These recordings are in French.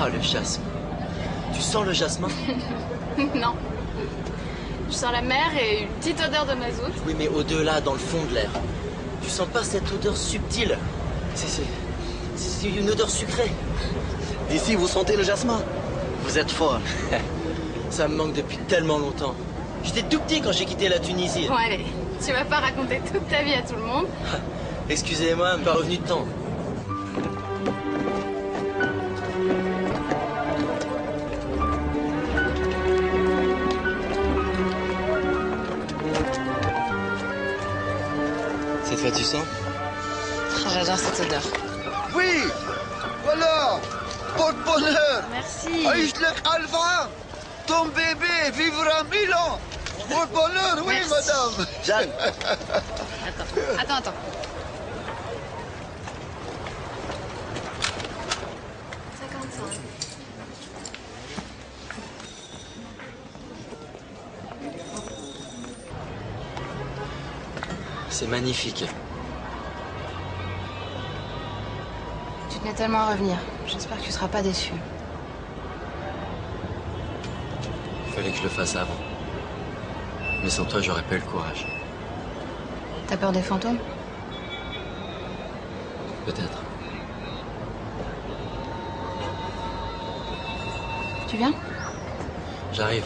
Ah, le jasmin. Tu sens le jasmin? Non. Je sens la mer et une petite odeur de mazout. Oui, mais au-delà, dans le fond de l'air. Tu sens pas cette odeur subtile? C'est une odeur sucrée. Ici, vous sentez le jasmin? Vous êtes folle. Ça me manque depuis tellement longtemps. J'étais tout petit quand j'ai quitté la Tunisie. Bon, allez, tu vas pas raconter toute ta vie à tout le monde. Excusez-moi, me pas revenu de temps. Cette fois, tu sens? Oh, j'adore cette odeur. Oui, voilà, porte-bonheur. Merci. Aïchlek Alpha, ton bébé vivra 1000 ans. Porte-bonheur, oui, Merci. madame. Jeanne. Attends. 55. C'est magnifique. Tu tenais tellement à revenir. J'espère que tu seras pas déçu. Il fallait que je le fasse avant. Mais sans toi, j'aurais pas eu le courage. T'as peur des fantômes? Peut-être. Tu viens? J'arrive.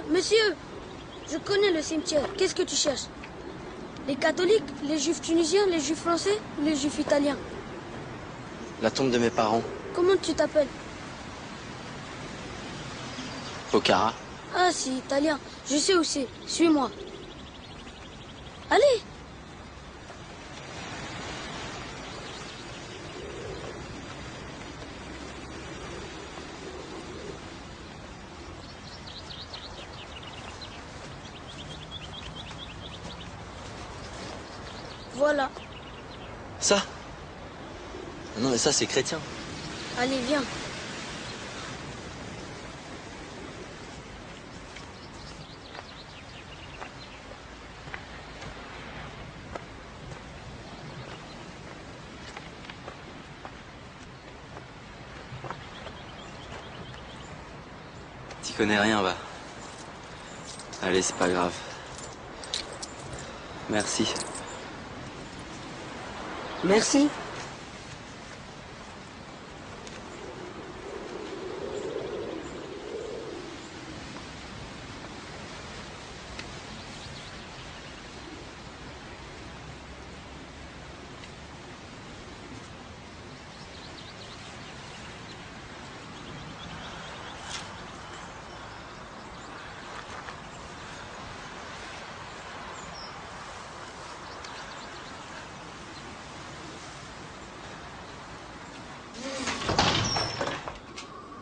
Monsieur, je connais le cimetière. Qu'est-ce que tu cherches? Les catholiques, les juifs tunisiens, les juifs français ou les juifs italiens? La tombe de mes parents. Comment tu t'appelles? Pokhara. Ah, c'est italien. Je sais où c'est. Suis-moi. Allez! Voilà. Ça? Non, mais ça, c'est chrétien. Allez, viens. connais rien, va. Allez, c'est pas grave. Merci. Merci.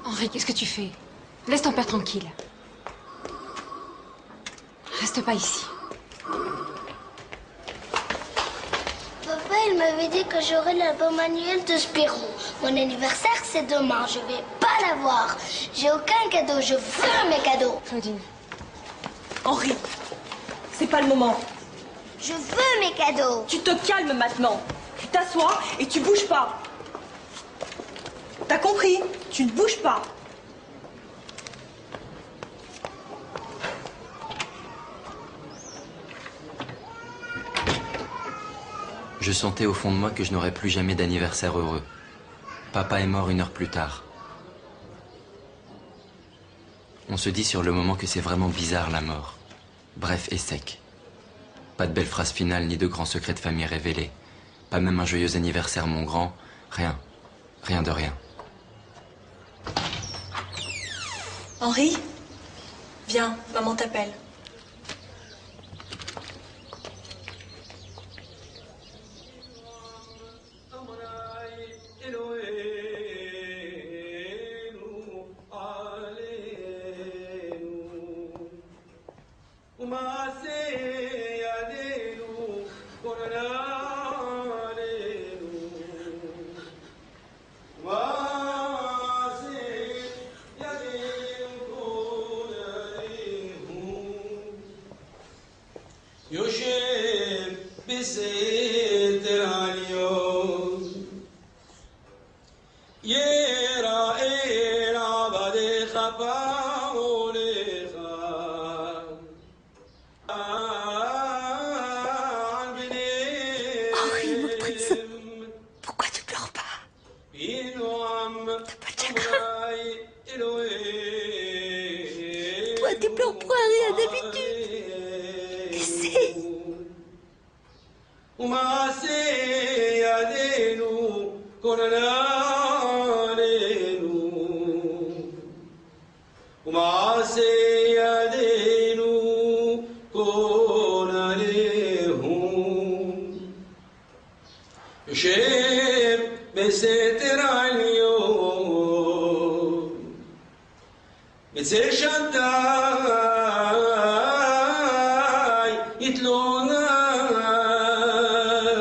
Henri, qu'est-ce que tu fais? Laisse ton père tranquille. Reste pas ici. Papa, il m'avait dit que j'aurais l'album annuel de Spirou. Mon anniversaire, c'est demain. Je vais pas l'avoir. J'ai aucun cadeau. Je veux mes cadeaux. Claudine. Henri, c'est pas le moment. Je veux mes cadeaux. Tu te calmes maintenant. Tu t'assois et tu bouges pas. T'as compris? Tu ne bouges pas. Je sentais au fond de moi que je n'aurais plus jamais d'anniversaire heureux. Papa est mort 1 heure plus tard. On se dit sur le moment que c'est vraiment bizarre la mort. Bref et sec. Pas de belle phrase finale ni de grands secrets de famille révélés. Pas même un joyeux anniversaire mon grand. Rien. Rien de rien. Henri, viens, maman t'appelle.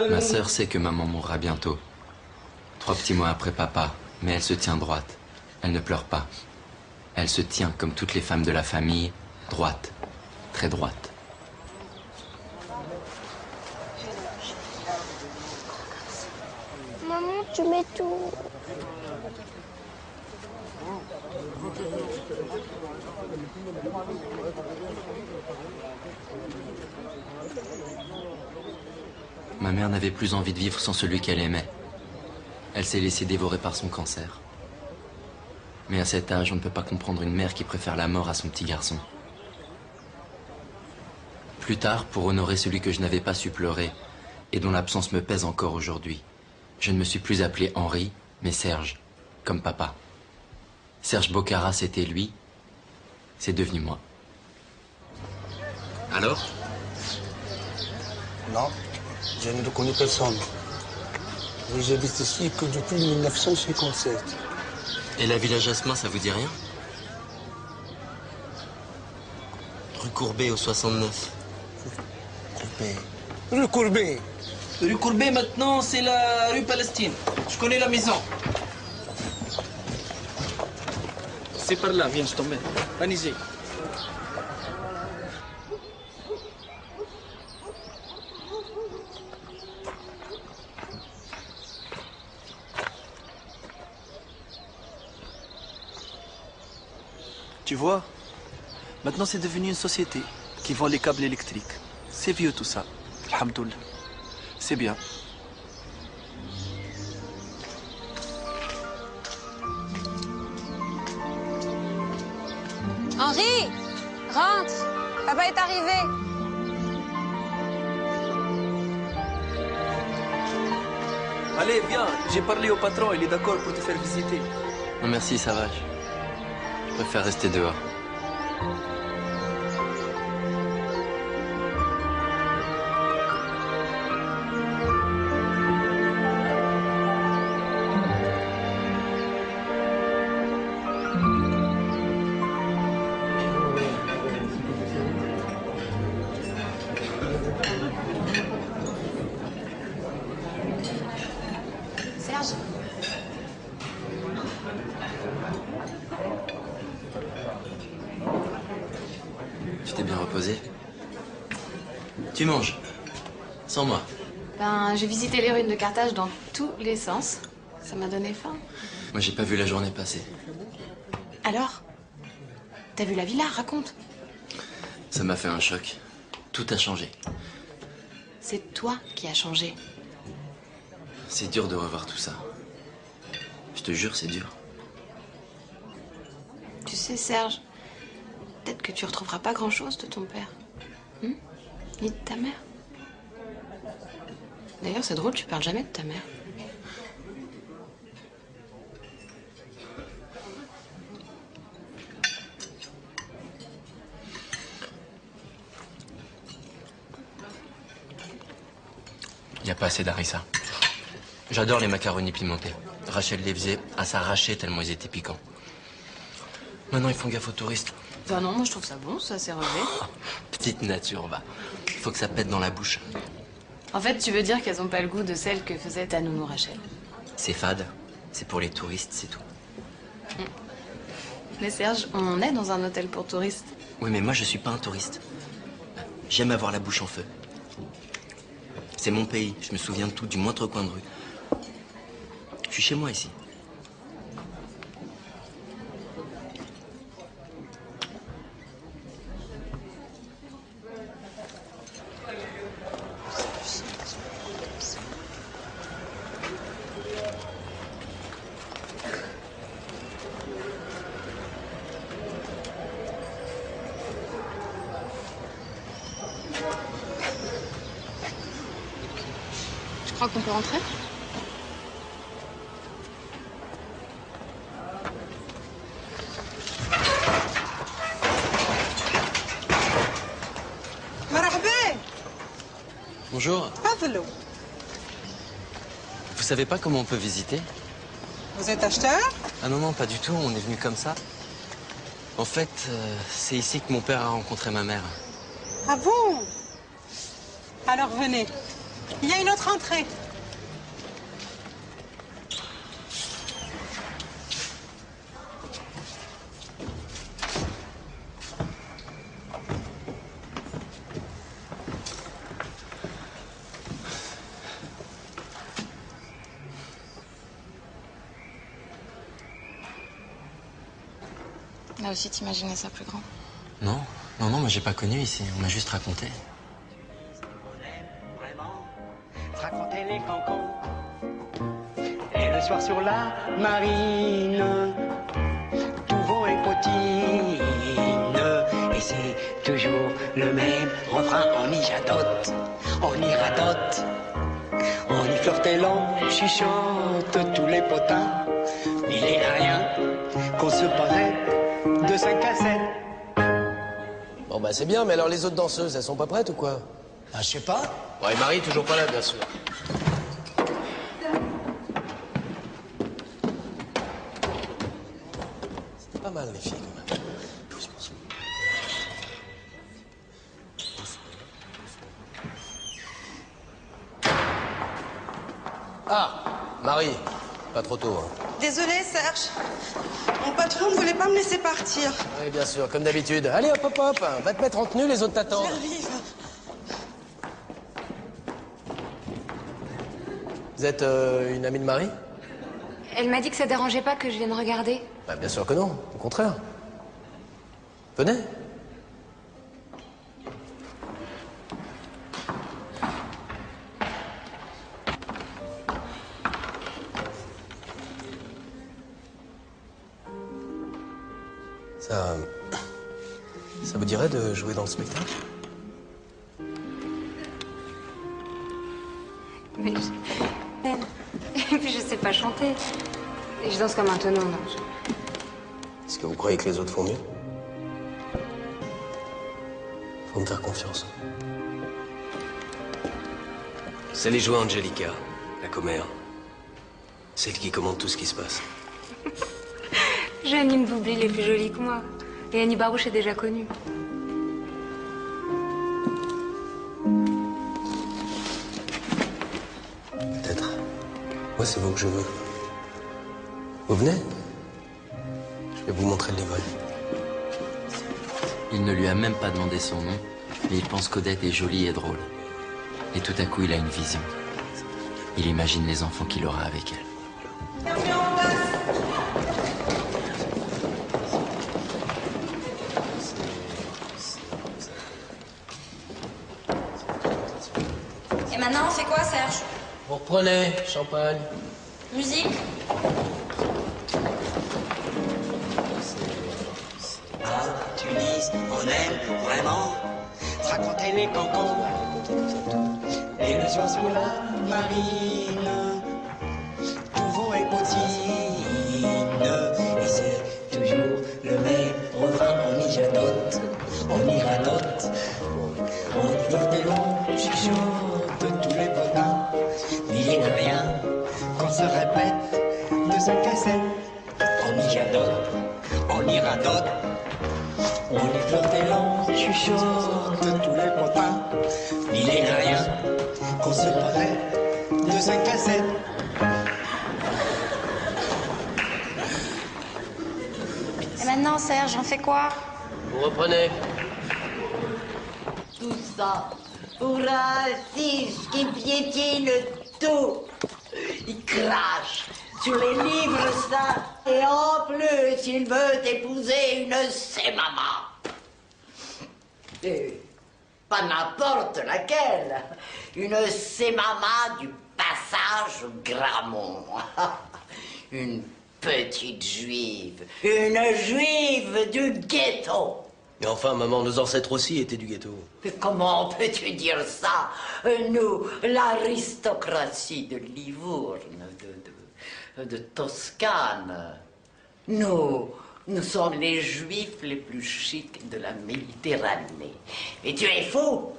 Ma sœur sait que maman mourra bientôt. 3 petits mois après papa, mais elle se tient droite. Elle ne pleure pas. Elle se tient, comme toutes les femmes de la famille, droite, très droite. Maman, tu mets tout. Ma mère n'avait plus envie de vivre sans celui qu'elle aimait. Elle s'est laissée dévorer par son cancer. Mais à cet âge, on ne peut pas comprendre une mère qui préfère la mort à son petit garçon. Plus tard, pour honorer celui que je n'avais pas su pleurer, et dont l'absence me pèse encore aujourd'hui, je ne me suis plus appelé Henri, mais Serge, comme papa. Serge Bocara, c'était lui, c'est devenu moi. Alors? Non, je ne reconnais personne. Et j'habite ici que depuis 1957. Et la Villa Jasmin, ça vous dit rien? Rue Courbet au 69. Courbet. Rue Courbet. Rue Courbet, maintenant, c'est la rue Palestine. Je connais la maison. C'est par là, viens, je t'emmène. Allez-y. Tu vois, Maintenant, c'est devenu une société qui vend les câbles électriques. C'est vieux tout ça. Alhamdoulilah. C'est bien. Henri, rentre. Papa est arrivé. Allez, viens. J'ai parlé au patron. Il est d'accord pour te faire visiter. Non merci, ça va. Je préfère rester dehors. Serge. Tu t'es bien reposé? Tu manges. Sans moi. Ben, j'ai visité les ruines de Carthage dans tous les sens. Ça m'a donné faim. Moi, j'ai pas vu la journée passer. Alors? T'as vu la villa? Raconte. Ça m'a fait un choc. Tout a changé. C'est toi qui as changé. C'est dur de revoir tout ça. Je te jure, c'est dur. Tu sais, Serge, peut-être que tu retrouveras pas grand-chose de ton père. Ni de ta mère. D'ailleurs, c'est drôle, tu parles jamais de ta mère. Il n'y a pas assez d'harissa. J'adore les macaronis pimentés. Rachel les faisait à s'arracher tellement ils étaient piquants. Maintenant, ils font gaffe aux touristes. Ben non, moi je trouve ça bon, ça s'est relevé. Petite nature, va. Faut que ça pète dans la bouche. En fait, tu veux dire qu'elles ont pas le goût de celle que faisait ta nounou Rachel. C'est fade. C'est pour les touristes, c'est tout. Mais Serge, on est dans un hôtel pour touristes. Oui, mais moi, je suis pas un touriste. J'aime avoir la bouche en feu. C'est mon pays. Je me souviens de tout, du moindre coin de rue. Je suis chez moi ici. Tu crois qu'on peut rentrer? Bonjour. Pavlo. Vous savez pas comment on peut visiter? Vous êtes acheteur? Ah non, non, pas du tout. On est venu comme ça. En fait, c'est ici que mon père a rencontré ma mère. Ah bon? Alors venez. Il y a une autre entrée. Là aussi, t'imaginais ça plus grand. Non, non, non, moi j'ai pas connu ici. On m'a juste raconté. Raconter les cancans. Et le soir sur la marine, tout vent et potine. Et c'est toujours le même refrain. On y jadote, on y radote, on y flirte et l'on chuchote tous les potins. Il est à rien qu'on se paraît de 5 à 7. Bon bah c'est bien, mais alors les autres danseuses, elles sont pas prêtes ou quoi? Ah, je sais pas. Bon, et Marie, toujours pas là, bien sûr. C'était pas mal, les filles, quand même. Doucement. Ah, Marie, pas trop tôt, hein. Désolée, Serge. Mon patron ne voulait pas me laisser partir. Oui, bien sûr, comme d'habitude. Allez, hop, hop, hop, va te mettre en tenue, les autres t'attendent. J'arrive. Vous êtes une amie de Marie? Elle m'a dit que ça dérangeait pas que je vienne regarder. Bah, bien sûr que non, au contraire. Venez. Ça vous dirait de jouer dans le spectacle? Mais Et puis je sais pas chanter. Et je danse comme un tonneau, non. Est-ce que vous croyez que les autres font mieux? Faut me faire confiance. C'est les jouer Angelica, la commère. Celle qui commande tout ce qui se passe. Janine Boublil est plus jolie que moi. Et Annie Barouche est déjà connue. Peut-être. Moi, c'est vous que je veux. Vous venez? Je vais vous montrer le vol. Il ne lui a même pas demandé son nom, mais il pense qu'Odette est jolie et drôle. Et tout à coup, il a une vision. Il imagine les enfants qu'il aura avec elle. Et maintenant, on fait quoi, Serge? Vous reprenez, champagne. Musique? À Tunis, on aime vraiment raconter les cancans et le soir sur la marine, tout vent et poutine, et c'est toujours le même refrain. On y janote, on y ranote, on y flirte des longs chuchote tous les potins, il n'y a rien qu'on se répète de 5 à 7. On y janote, on y ranote, on y flirte et l'on chuchote tous les potins. Il n'est rien qu'on se paraît de 5 à 7. Et maintenant, Serge, on fait quoi? Vous reprenez. Tout ça pour un tige qui piétine tout. Il crache sur les livres saints. Et en plus, il veut épouser une sémama. Et pas n'importe laquelle. Une sémama du passage Grammont. Une petite juive. Une juive du ghetto. Mais enfin, maman, nos ancêtres aussi étaient du ghetto. Mais comment peux-tu dire ça? Nous, l'aristocratie de Livourne, de Toscane, nous sommes les juifs les plus chics de la Méditerranée. Et tu es fou?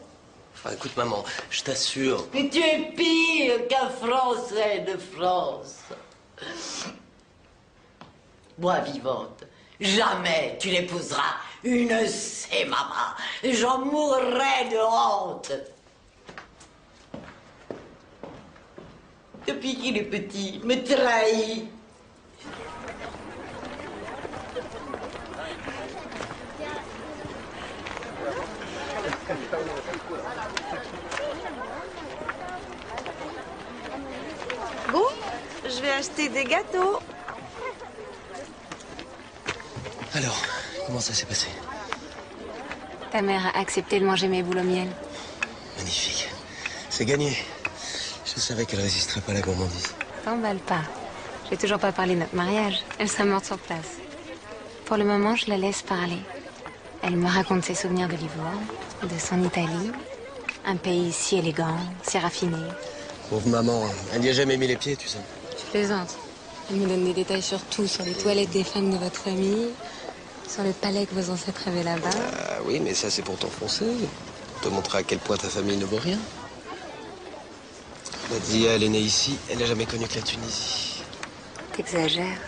Enfin, écoute, maman, je t'assure. Et tu es pire qu'un Français de France. Moi vivante, jamais tu n'épouseras une sémama. J'en mourrais de honte. Depuis qu'il est petit, il me trahit. Bon, je vais acheter des gâteaux. Alors, comment ça s'est passé? Ta mère a accepté de manger mes boules au miel. Magnifique. C'est gagné. Je savais qu'elle résisterait pas à la gourmandise. T'emballe pas. J'ai toujours pas parlé de notre mariage. Elle serait morte sur place. Pour le moment, je la laisse parler. Elle me raconte ses souvenirs de Livourne, de son Italie. Un pays si élégant, si raffiné. Pauvre maman, elle n'y a jamais mis les pieds, tu sais. Tu plaisantes. Elle me donne des détails sur tout, sur les toilettes des femmes de votre famille, sur le palais que vos ancêtres avaient là-bas. Ah oui, mais ça c'est pour t'enfoncer. Te montrer à quel point ta famille ne vaut rien. Nadia, elle est née ici, elle n'a jamais connu que la Tunisie. T'exagères.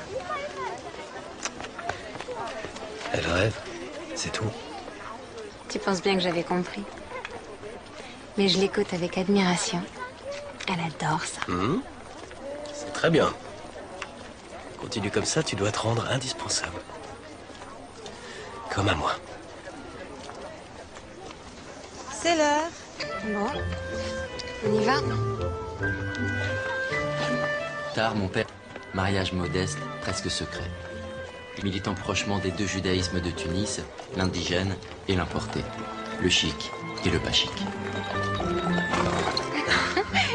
Elle rêve, c'est tout. Tu penses bien que j'avais compris. Mais je l'écoute avec admiration. Elle adore ça. C'est très bien. Continue comme ça, tu dois te rendre indispensable. Comme à moi. C'est l'heure. Bon, on y va? Tard, mon père, mariage modeste, presque secret. Militant prochement des deux judaïsmes de Tunis, l'indigène et l'importé, le chic et le pas chic.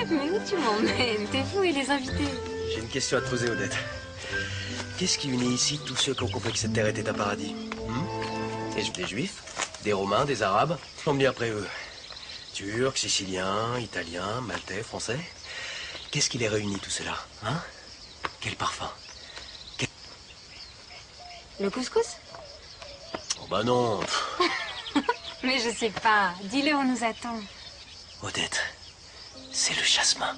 Mais où tu m'emmènes? T'es fou et les invités. J'ai une question à te poser, Odette. Qu'est-ce qui unit ici tous ceux qui ont compris que cette terre était un paradis? Des Juifs, des Romains, des Arabes. On venu après eux. Turcs, Siciliens, Italiens, Maltais, Français. Qu'est-ce qui les réunit, tout cela, hein? Quel parfum? Le couscous? Oh bah non. Mais je sais pas. Dis-le, on nous attend. Odette, c'est le jasmin.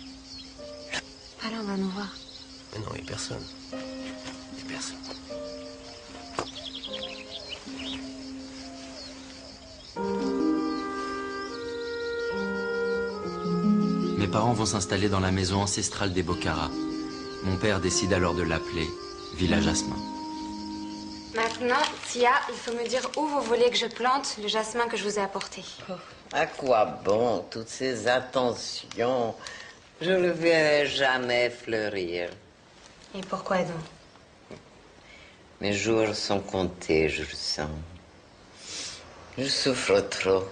Alors, on va nous voir. Mais non, il n'y a personne. Il n'y a personne. Mes parents vont s'installer dans la maison ancestrale des Bocara. Mon père décide alors de l'appeler Villa Jasmin. Maintenant, Tia, il faut me dire où vous voulez que je plante le jasmin que je vous ai apporté. À quoi bon toutes ces attentions? Je ne le verrai jamais fleurir. Et pourquoi donc? Mes jours sont comptés, je le sens. Je souffre trop.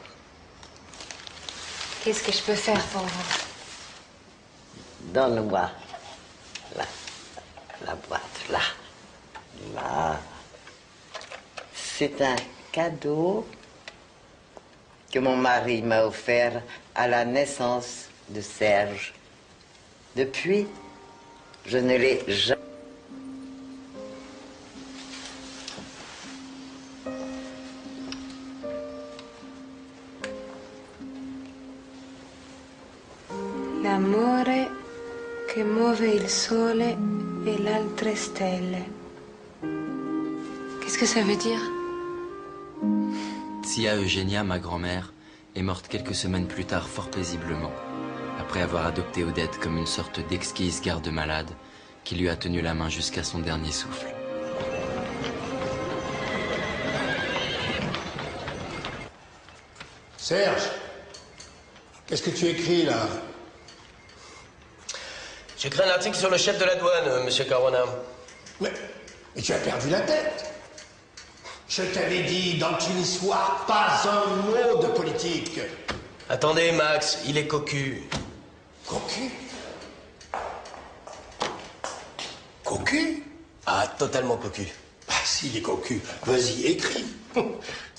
Qu'est-ce que je peux faire pour vous? Donne-moi la boîte, là. Là. C'est un cadeau que mon mari m'a offert à la naissance de Serge. Depuis, je ne l'ai jamais... L'amore che muove il sole e l'altre stelle. Qu'est-ce que ça veut dire? Tia Eugenia, ma grand-mère, est morte quelques semaines plus tard fort paisiblement, après avoir adopté Odette comme une sorte d'exquise garde-malade qui lui a tenu la main jusqu'à son dernier souffle. Serge, qu'est-ce que tu écris là? J'écris un article sur le chef de la douane, monsieur Caruana. Mais tu as perdu la tête. Je t'avais dit dans une histoire, pas un mot de politique. Attendez, Max, il est cocu. Cocu? Cocu? Ah, totalement cocu. Ah, s'il est cocu, vas-y, écris.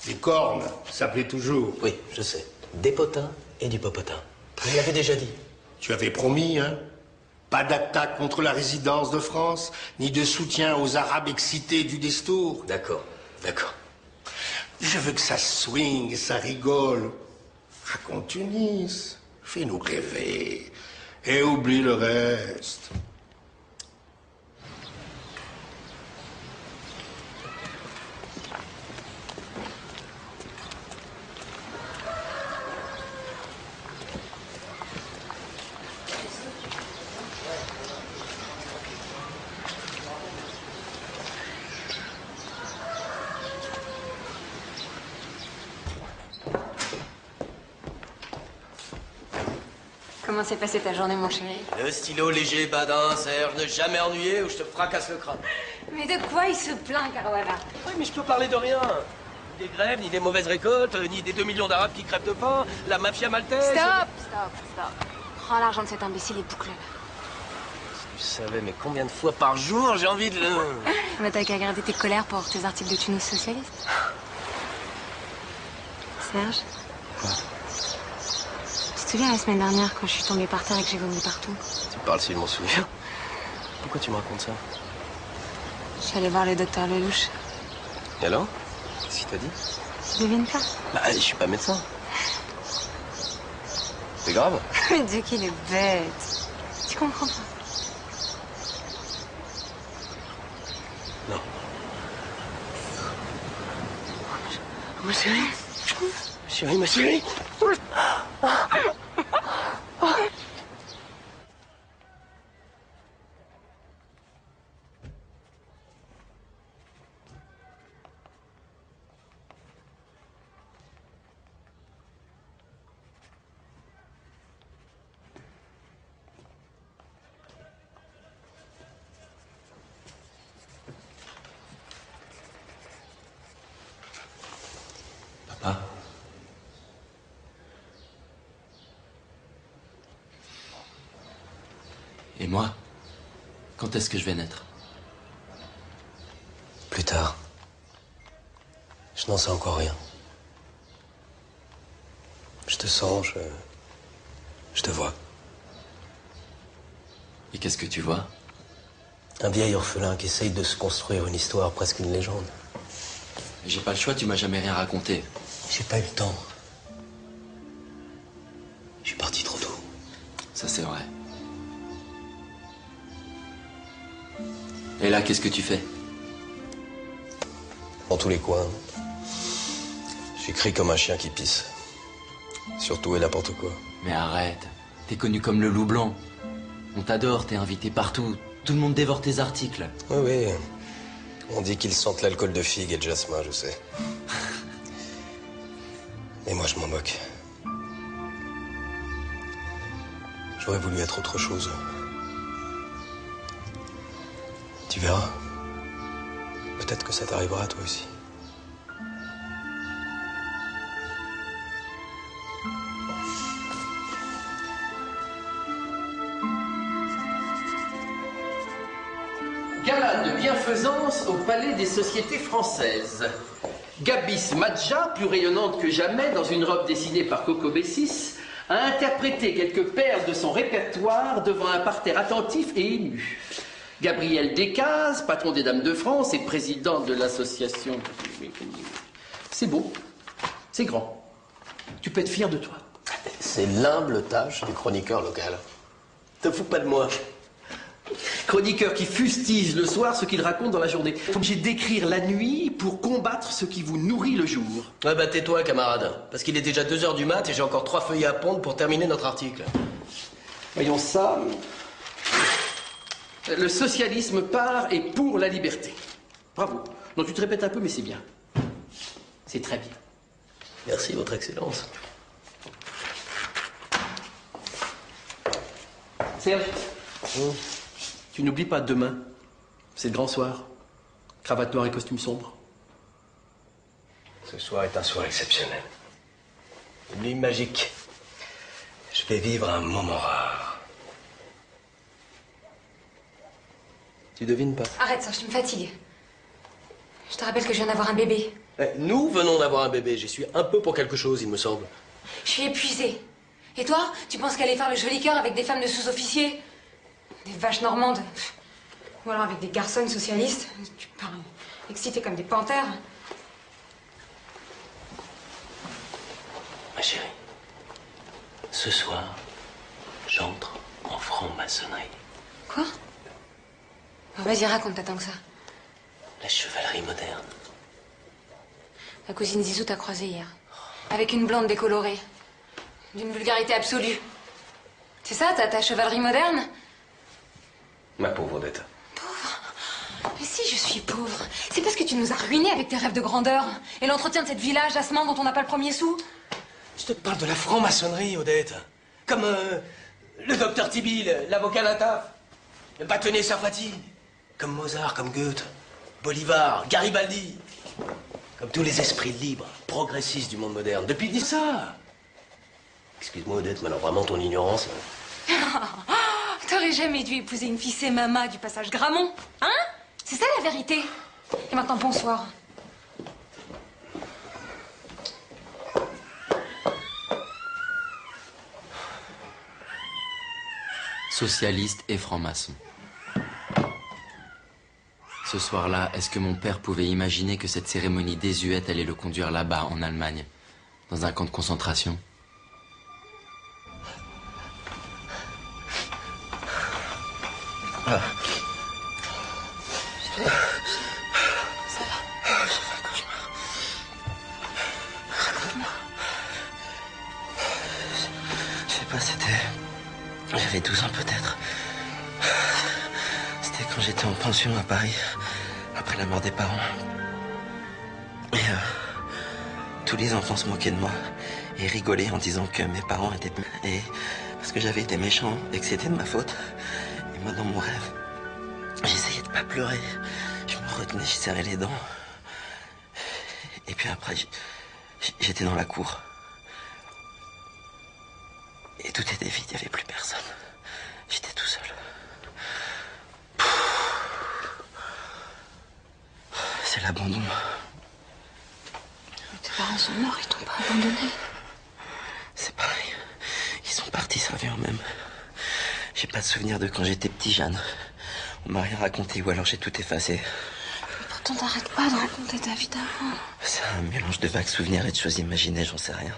Des cornes, ça plaît toujours. Oui, je sais. Des potins et du popotin. Je l'avais déjà dit. Tu avais promis, hein? Pas d'attaque contre la résidence de France, ni de soutien aux Arabes excités du Destour. D'accord, d'accord. Je veux que ça swing, ça rigole. Raconte Tunis, fais-nous rêver, et oublie le reste. Comment s'est passée ta journée, mon chéri? Le stylo léger, badin, Serge, ne jamais ennuyé ou je te fracasse le crâne. Mais de quoi il se plaint, Caruana? Oui, mais je peux parler de rien. Ni des grèves, ni des mauvaises récoltes, ni des 2 millions d'Arabes qui crèvent de faim, la mafia maltaise... Stop. Prends l'argent de cet imbécile et boucle-le. Si tu savais, mais combien de fois par jour j'ai envie de le... Mais t'as qu'à garder tes colères pour tes articles de Tunis socialiste. Serge? Quoi? Tu te souviens la semaine dernière quand je suis tombée par terre et que j'ai vomi partout? Tu me parles si je m'en souviens. Pourquoi tu me racontes ça? Je suis allée voir le docteur Lelouch. Et alors? Qu'est-ce qu'il t'a dit? Tu devines pas? Bah, je suis pas médecin. C'est grave? Mais Dieu qu'il est bête. Tu comprends pas? Non. Ma chérie. Chérie, ma chérie. Papa? Et moi? Quand est-ce que je vais naître? Plus tard. Je n'en sais encore rien. Je te sens, je te vois. Et qu'est-ce que tu vois? Un vieil orphelin qui essaye de se construire une histoire, presque une légende. J'ai pas le choix, tu m'as jamais rien raconté. J'ai pas eu le temps. Je suis parti trop tôt. Ça, c'est vrai. Et là, qu'est-ce que tu fais? Dans tous les coins. J'écris comme un chien qui pisse. Surtout et n'importe quoi. Mais arrête. T'es connu comme le loup blanc. On t'adore, t'es invité partout. Tout le monde dévore tes articles. Oui, oui. On dit qu'ils sentent l'alcool de figue et de jasmin, je sais. Mais moi, je m'en moque. J'aurais voulu être autre chose. Tu verras. Peut-être que ça t'arrivera, toi aussi. Gala de bienfaisance au Palais des Sociétés Françaises. Gabis Madja, plus rayonnante que jamais dans une robe dessinée par Coco Bessis, a interprété quelques perles de son répertoire devant un parterre attentif et ému. Gabriel Descazes, patron des Dames de France et président de l'association... C'est beau, c'est grand. Tu peux être fier de toi. C'est l'humble tâche du chroniqueur local. Te fous pas de moi. Chroniqueur qui fustige le soir ce qu'il raconte dans la journée. Obligé d'écrire la nuit pour combattre ce qui vous nourrit le jour. Ouais, bah tais-toi, camarade. Parce qu'il est déjà 2 h du mat et j'ai encore 3 feuillets à pondre pour terminer notre article. Voyons ça. Le socialisme par et pour la liberté. Bravo. Non, tu te répètes un peu, mais c'est bien. C'est très bien. Merci, Votre Excellence. Serge, tu n'oublies pas demain, c'est le grand soir. Cravate noire et costume sombre. Ce soir est un soir exceptionnel. Une nuit magique. Je vais vivre un moment rare. Tu devines pas? Arrête, Serge, tu me fatigues. Je te rappelle que je viens d'avoir un bébé. Nous venons d'avoir un bébé. J'y suis un peu pour quelque chose, il me semble. Je suis épuisée. Et toi, tu penses qu'aller faire le joli cœur avec des femmes de sous-officiers? Des vaches normandes? Ou alors avec des garçons socialistes? Tu parles excitée comme des panthères. Ma chérie, ce soir, j'entre en franc-maçonnerie. Quoi? Oh, vas-y, raconte, t'attends que ça. La chevalerie moderne. Ta cousine Zizou t'a croisée hier. Avec une blonde décolorée. D'une vulgarité absolue. C'est ça, ta chevalerie moderne? Ma pauvre Odette. Mais si je suis pauvre, c'est parce que tu nous as ruinés avec tes rêves de grandeur et l'entretien de cette village d'Asman dont on n'a pas le premier sou. Je te parle de la franc-maçonnerie, Odette. Comme le docteur Tibi, l'avocat Nataf, le bâtonnier Sarfati. Comme Mozart, comme Goethe, Bolivar, Garibaldi. Comme tous les esprits libres, progressistes du monde moderne. Depuis dis ça. Excuse-moi, Odette, mais alors vraiment ton ignorance. T'aurais jamais dû épouser une fille Mama du passage Gramont, hein? C'est ça la vérité. Et maintenant, bonsoir. Socialiste et franc-maçon. Ce soir-là, est-ce que mon père pouvait imaginer que cette cérémonie désuète allait le conduire là-bas, en Allemagne, dans un camp de concentration? Ah. Je sais pas, c'était... J'avais 12 ans peut-être. C'était quand j'étais en pension à Paris, après la mort des parents. Et tous les enfants se moquaient de moi et rigolaient en disant que mes parents étaient... Et parce que j'avais été méchant et que c'était de ma faute. Et moi, dans mon rêve, j'essayais de pas pleurer. Je me retenais, je serrais les dents. Et puis après, j'étais dans la cour. Et tout était vide, il n'y avait plus personne. J'étais tout seul. C'est l'abandon. parents sont morts, ils t'ont pas abandonné. C'est pareil. Ils sont partis sans rien même. J'ai pas de souvenir de quand j'étais petit, Jeanne. On m'a rien raconté ou alors j'ai tout effacé. Mais pourtant, t'arrêtes pas de raconter ta vie d'avant. C'est un mélange de vagues souvenirs et de choses imaginées, j'en sais rien.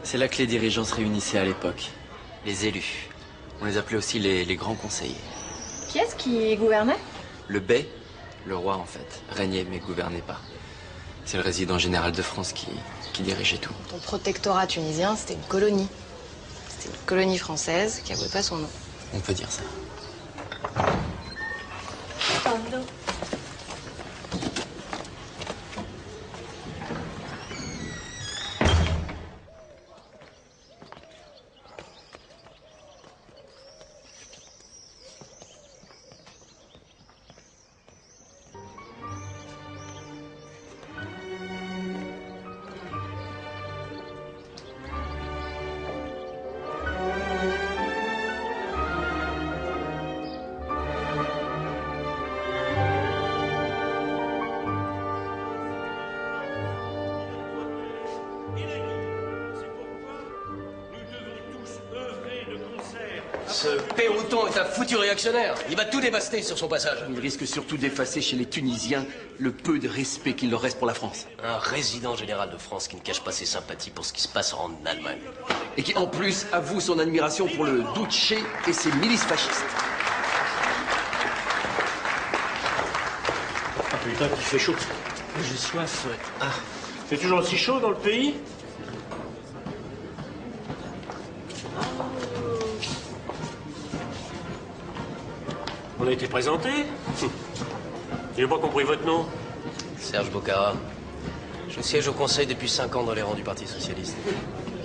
C'est là que les dirigeants se réunissaient à l'époque. Les élus. On les appelait aussi les grands conseillers. Qui est-ce qui gouvernait? Le bey, le roi en fait, régnait mais gouvernait pas. C'est le résident général de France qui dirigeait tout. Ton protectorat tunisien, c'était une colonie. C'était une colonie française qui n'avouait pas son nom. On peut dire ça. Ce Pérouton est un foutu réactionnaire. Il va tout dévaster sur son passage. Il risque surtout d'effacer chez les Tunisiens le peu de respect qu'il leur reste pour la France. Un résident général de France qui ne cache pas ses sympathies pour ce qui se passe en Allemagne. Et qui, en plus, avoue son admiration pour le Duce et ses milices fascistes. Ah putain, qu'il fait chaud. J'ai soif. Ah. C'est toujours aussi chaud dans le pays? On a été présenté. J'ai pas compris votre nom. Serge Bocara. Je siège au conseil depuis 5 ans dans les rangs du Parti Socialiste.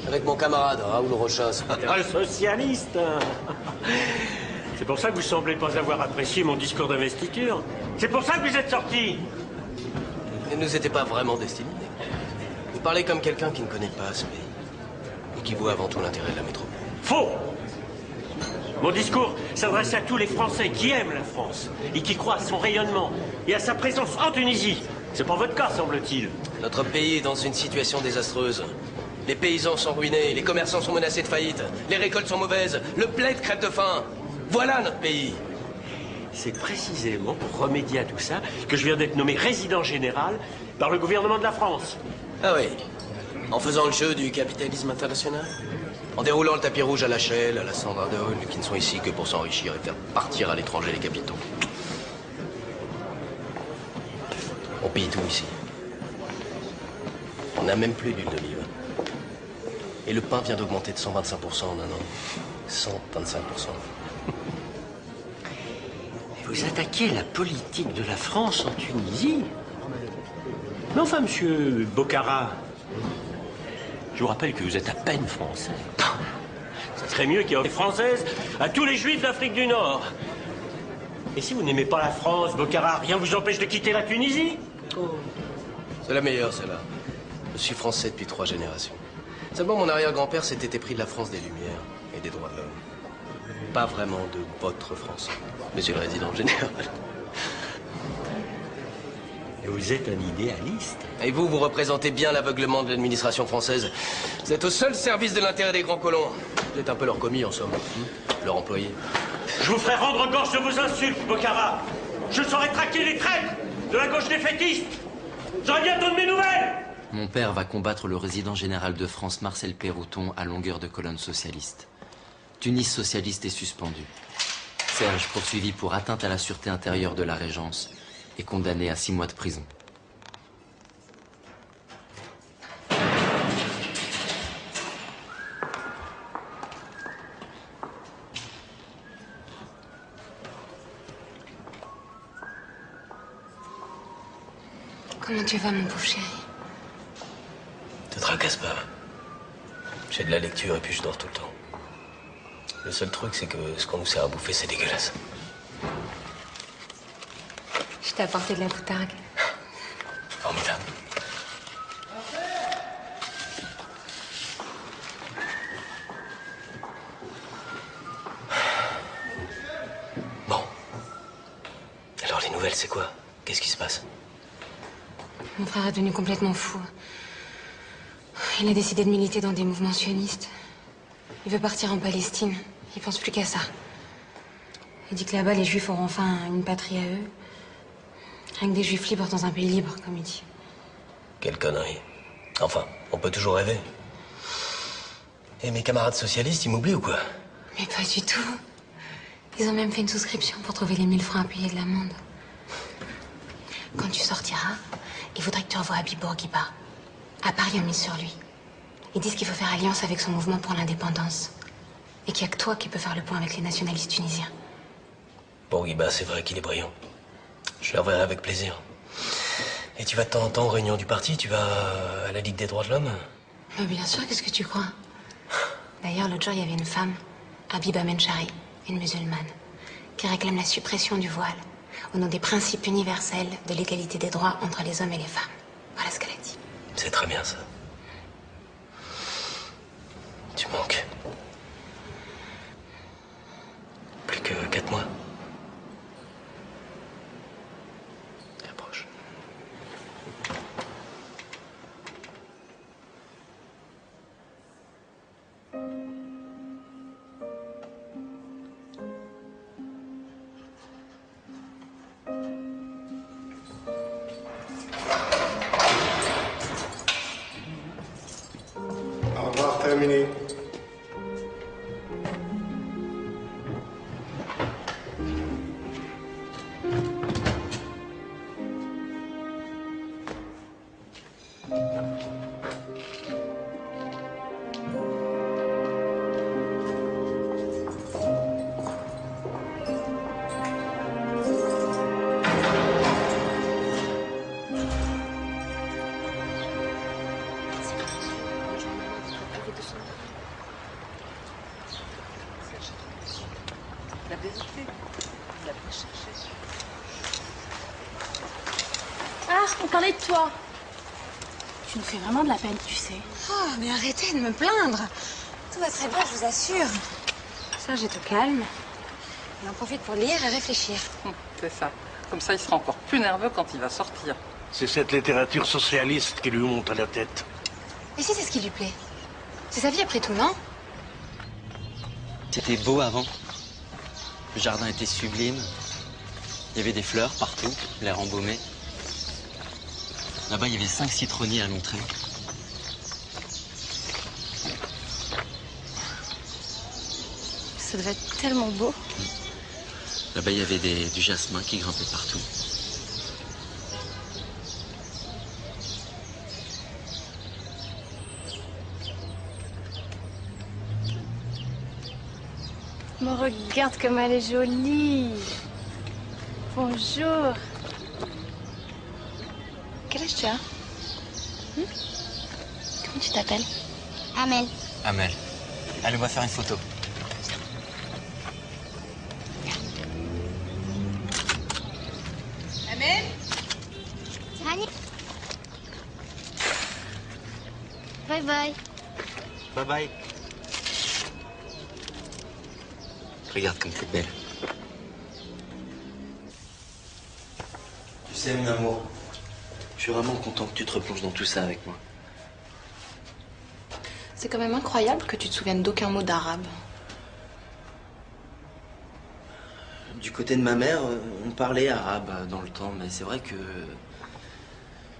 Avec mon camarade, Raoul Rochas. Ah, le socialiste. C'est pour ça que vous semblez pas avoir apprécié mon discours d'investiture. C'est pour ça que vous êtes sorti. Il ne nous était pas vraiment destiné. Vous parlez comme quelqu'un qui ne connaît pas ce pays. Et qui voit avant tout l'intérêt de la métropole. Faux! Mon discours s'adresse à tous les Français qui aiment la France et qui croient à son rayonnement et à sa présence en Tunisie. C'est pas votre cas, semble-t-il. Notre pays est dans une situation désastreuse. Les paysans sont ruinés, les commerçants sont menacés de faillite, les récoltes sont mauvaises, le bled crève de faim. Voilà notre pays. C'est précisément pour remédier à tout ça que je viens d'être nommé résident général par le gouvernement de la France. Ah oui. En faisant le jeu du capitalisme international? En déroulant le tapis rouge à la Shell, à la Sandra de Hall, qui ne sont ici que pour s'enrichir et faire partir à l'étranger les capitaux. On pille tout ici. On n'a même plus d'huile d'olive. Et le pain vient d'augmenter de 125% en un an. 125%. Vous attaquez la politique de la France en Tunisie? Mais enfin, monsieur Bocara, je vous rappelle que vous êtes à peine français. Ça serait mieux qu'il y ait des Françaises à tous les Juifs d'Afrique du Nord. Et si vous n'aimez pas la France, Bocara, rien vous empêche de quitter la Tunisie? Oh. C'est la meilleure, celle-là. Je suis français depuis 3 générations. Seulement, mon arrière-grand-père s'était épris de la France des Lumières et des droits de l'homme. Pas vraiment de votre France, monsieur le résident général. Et vous êtes un idéaliste. Et vous, vous représentez bien l'aveuglement de l'administration française. Vous êtes au seul service de l'intérêt des grands colons. Vous êtes un peu leur commis, en somme. Leur employé. Je vous ferai rendre gorge de vos insultes, Bocara. Je saurai traquer les traîtres de la gauche défaitiste. J'aurai bientôt de mes nouvelles. Mon père va combattre le résident général de France, Marcel Pérouton, à longueur de colonne socialiste. Tunis socialiste est suspendu. Serge poursuivi pour atteinte à la sûreté intérieure de la Régence et condamné à 6 mois de prison. Comment tu vas, mon pauvre chéri? Te tracasse pas. J'ai de la lecture et puis je dors tout le temps. Le seul truc, c'est que ce qu'on nous sert à bouffer, c'est dégueulasse. Je t'ai apporté de la poutargue. Formidable. Bon. Alors les nouvelles, c'est quoi? Qu'est-ce qui se passe? Mon frère est devenu complètement fou. Il a décidé de militer dans des mouvements sionistes. Il veut partir en Palestine. Il pense plus qu'à ça. Il dit que là-bas, les Juifs auront enfin une patrie à eux. Rien que des Juifs libres dans un pays libre, comme il dit. Quelle connerie. Enfin, on peut toujours rêver. Et mes camarades socialistes, ils m'oublient ou quoi? Mais pas du tout. Ils ont même fait une souscription pour trouver les 1000 francs à payer de l'amende. Quand tu sortiras, il faudrait que tu envoies Habib Bourguiba. À Paris, on mise sur lui. Ils disent qu'il faut faire alliance avec son mouvement pour l'indépendance. Et qu'il n'y a que toi qui peux faire le point avec les nationalistes tunisiens. Bourguiba, c'est vrai qu'il est brillant. Je le reverrai avec plaisir. Et tu vas de temps en temps aux réunions du parti? Tu vas à la Ligue des droits de l'homme? Mais bien sûr, qu'est-ce que tu crois? D'ailleurs, l'autre jour, il y avait une femme, Habiba Menchari, une musulmane, qui réclame la suppression du voile au nom des principes universels de l'égalité des droits entre les hommes et les femmes. Voilà ce qu'elle a dit. C'est très bien, ça. Tu manques. Plus que 4 mois. Et approche. Au revoir, terminé. La vérité, vous l'avez cherché. Ah, on parlait de toi. Tu nous fais vraiment de la peine, tu sais. Oh, mais arrêtez de me plaindre. Tout va très bien, je vous assure. Serge est au calme. Il en profite pour lire et réfléchir. C'est ça. Comme ça, il sera encore plus nerveux quand il va sortir. C'est cette littérature socialiste qui lui monte à la tête. Et si c'est ce qui lui plaît? C'est sa vie après tout, non? C'était beau avant. Le jardin était sublime. Il y avait des fleurs partout, l'air embaumé. Là-bas, il y avait 5 citronniers à l'entrée. Ça devait être tellement beau. Là-bas, il y avait du jasmin qui grimpait partout. Mais regarde comme elle est jolie. Bonjour. Quel âge tu as? Comment tu t'appelles? Amel. Amel. Allez, on va faire une photo. Bye bye. Bye bye. Regarde comme t'es belle. Tu sais, mon amour, je suis vraiment content que tu te replonges dans tout ça avec moi. C'est quand même incroyable que tu te souviennes d'aucun mot d'arabe. Du côté de ma mère, on parlait arabe dans le temps, mais c'est vrai que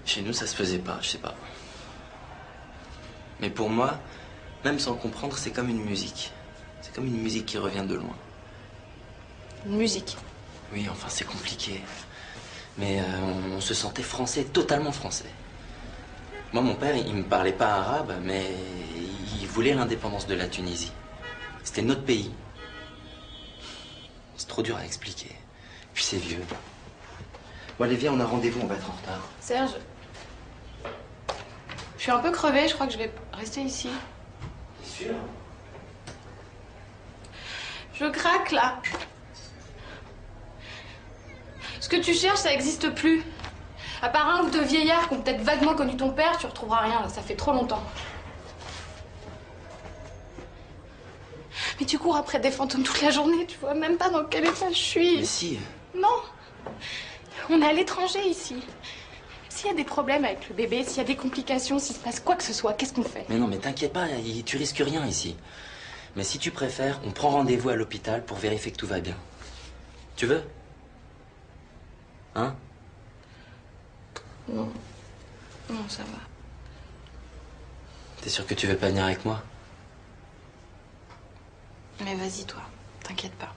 chez nous, ça se faisait pas, je sais pas. Mais pour moi, même sans comprendre, c'est comme une musique. C'est comme une musique qui revient de loin. Une musique? Oui, enfin, c'est compliqué. Mais on se sentait français, totalement français. Moi, mon père, il me parlait pas arabe, mais il voulait l'indépendance de la Tunisie. C'était notre pays. C'est trop dur à expliquer. Puis c'est vieux. Bon, allez, viens, on a rendez-vous, on va être en retard. Serge, je suis un peu crevée, je crois que je vais rester ici. T'es sûr? Je craque là. Ce que tu cherches, ça n'existe plus. À part un ou deux vieillards qui ont peut-être vaguement connu ton père, tu retrouveras rien, là, ça fait trop longtemps. Mais tu cours après des fantômes toute la journée, tu vois même pas dans quel état je suis. Mais si. Non. On est à l'étranger ici. S'il y a des problèmes avec le bébé, s'il y a des complications, s'il se passe quoi que ce soit, qu'est-ce qu'on fait? Mais non, mais t'inquiète pas, tu risques rien ici. Mais si tu préfères, on prend rendez-vous à l'hôpital pour vérifier que tout va bien. Tu veux? Hein? Non. Non, ça va. T'es sûr que tu veux pas venir avec moi? Mais vas-y, toi. T'inquiète pas.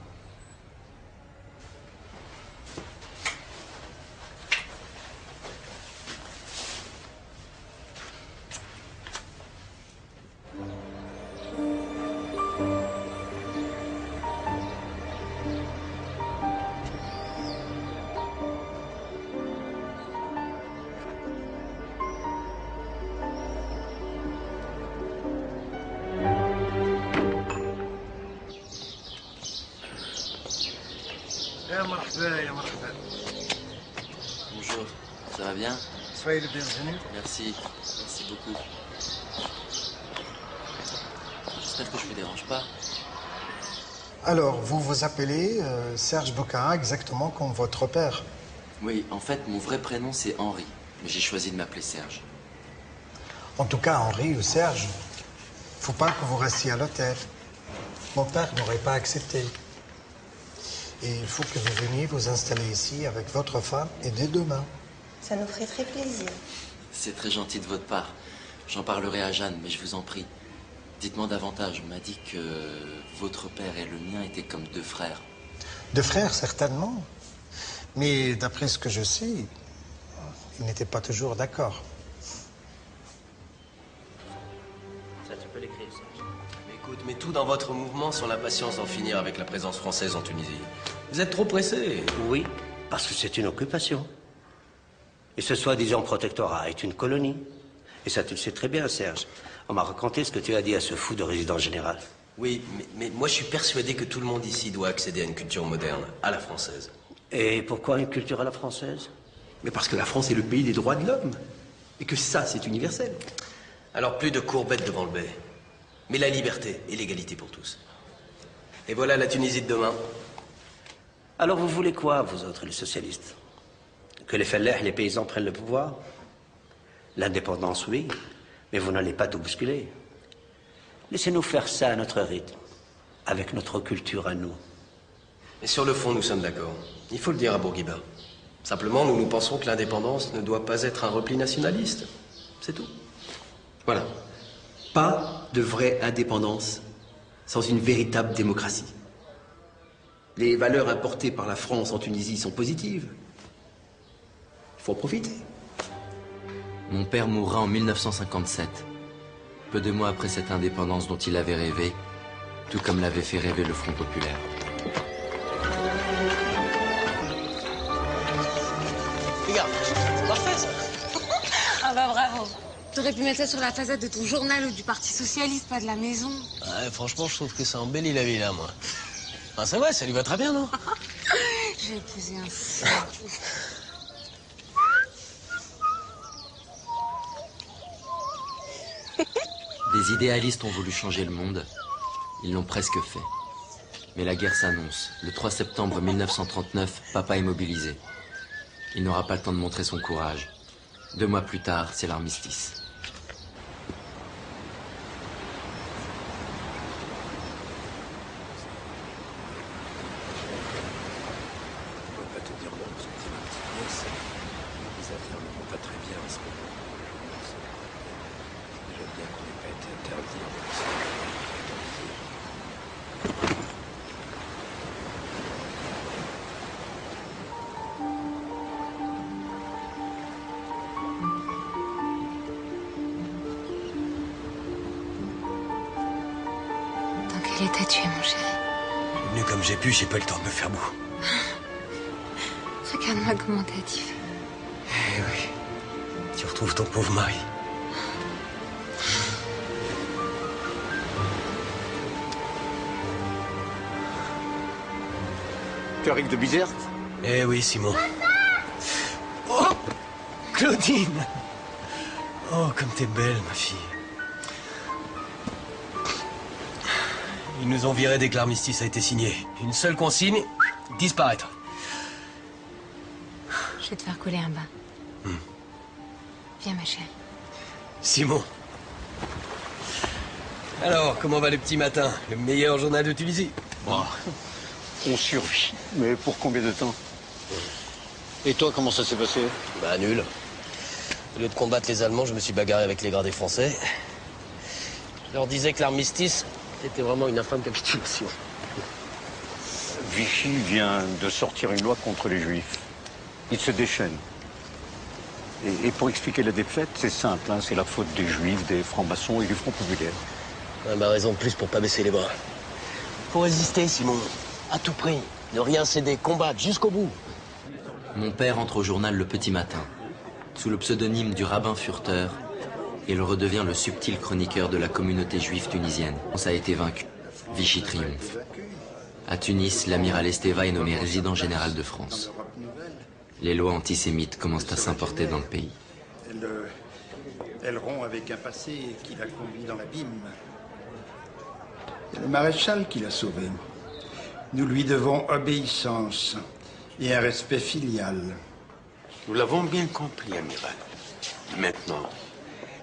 يا مرحبا يا مرحبا. Bonjour, ça va bien? Soyez le bienvenu. Merci, merci beaucoup. J'espère que je vous dérange pas. Alors, vous vous appelez Serge Bocara, exactement comme votre père? Oui, en fait, mon vrai prénom c'est Henri, mais j'ai choisi de m'appeler Serge. En tout cas, Henri ou Serge, faut pas que vous restiez à l'hôtel. Mon père n'aurait pas accepté. Et il faut que vous veniez vous installer ici avec votre femme et dès demain. Ça nous ferait très plaisir. C'est très gentil de votre part. J'en parlerai à Jeanne, mais je vous en prie. Dites-moi davantage. On m'a dit que votre père et le mien étaient comme deux frères. Deux frères, certainement. Mais d'après ce que je sais, ils n'étaient pas toujours d'accord. Ça, tu peux l'écrire, ça. Mais écoute, mais tout dans votre mouvement sans la patience d'en finir avec la présence française en Tunisie. Vous êtes trop pressé. Oui, parce que c'est une occupation. Et ce soi-disant protectorat est une colonie. Et ça, tu le sais très bien, Serge. On m'a raconté ce que tu as dit à ce fou de résident général. Oui, mais moi je suis persuadé que tout le monde ici doit accéder à une culture moderne, à la française. Et pourquoi une culture à la française? Mais parce que la France est le pays des droits de l'homme. Et que ça, c'est universel. Alors plus de courbettes devant le bey. Mais la liberté et l'égalité pour tous. Et voilà la Tunisie de demain. Alors vous voulez quoi, vous autres, les socialistes? Que les fellahs, les paysans prennent le pouvoir? L'indépendance, oui, mais vous n'allez pas tout bousculer. Laissez-nous faire ça à notre rythme, avec notre culture à nous. Et sur le fond, nous sommes d'accord. Il faut le dire à Bourguiba. Simplement, nous pensons que l'indépendance ne doit pas être un repli nationaliste. C'est tout. Voilà. Pas de vraie indépendance sans une véritable démocratie. Les valeurs importées par la France en Tunisie sont positives. Il faut en profiter. Mon père mourra en 1957, peu de mois après cette indépendance dont il avait rêvé, tout comme l'avait fait rêver le Front populaire. Regarde, c'est parfait ça. Ah bah bravo. T'aurais pu mettre ça sur la façade de ton journal ou du Parti Socialiste, pas de la maison. Ouais, franchement, je trouve que ça embellit la villa, moi. Ah, c'est vrai, ça lui va très bien, non? J'ai épousé un fou. Des idéalistes ont voulu changer le monde. Ils l'ont presque fait. Mais la guerre s'annonce. Le 3 septembre 1939, papa est mobilisé. Il n'aura pas le temps de montrer son courage. 2 mois plus tard, c'est l'armistice. Quel état tu es, mon chéri? Venu comme j'ai pu, j'ai pas eu le temps de me faire beau. Regarde-moi comment t'as dit. Eh oui. Tu retrouves ton pauvre mari. Tu arrives de Bizerte? Eh oui, Simon. Oh, Claudine! Oh, comme t'es belle, ma fille. Ils nous ont virés dès que l'armistice a été signé. Une seule consigne, disparaître. Je vais te faire couler un bain. Viens, ma chérie. Simon. Alors, comment va le petit matin? Le meilleur journal de Tunisie? Oh, on survit. Mais pour combien de temps? Et toi, comment ça s'est passé? Bah, nul. Au lieu de combattre les Allemands, je me suis bagarré avec les gradés français. Je leur disais que l'armistice, c'était vraiment une infâme capitulation. Vichy vient de sortir une loi contre les Juifs. Il se déchaîne. Et pour expliquer la défaite, c'est simple, hein, c'est la faute des Juifs, des francs-maçons et du Front populaire. Ah, bah, raison de plus pour pas baisser les bras. Faut résister, Simon. À tout prix. Ne rien céder, combattre jusqu'au bout. Mon père entre au journal Le Petit Matin. Sous le pseudonyme du rabbin Furter, il redevient le subtil chroniqueur de la communauté juive tunisienne. Ça a été vaincu. Vichy triomphe. À Tunis, l'amiral Esteva est nommé résident général de France. Les lois antisémites commencent à s'importer dans le pays. Elle rompt avec un passé qui l'a conduit dans l'abîme. C'est le maréchal qui l'a sauvé. Nous lui devons obéissance et un respect filial. Nous l'avons bien compris, amiral. Maintenant,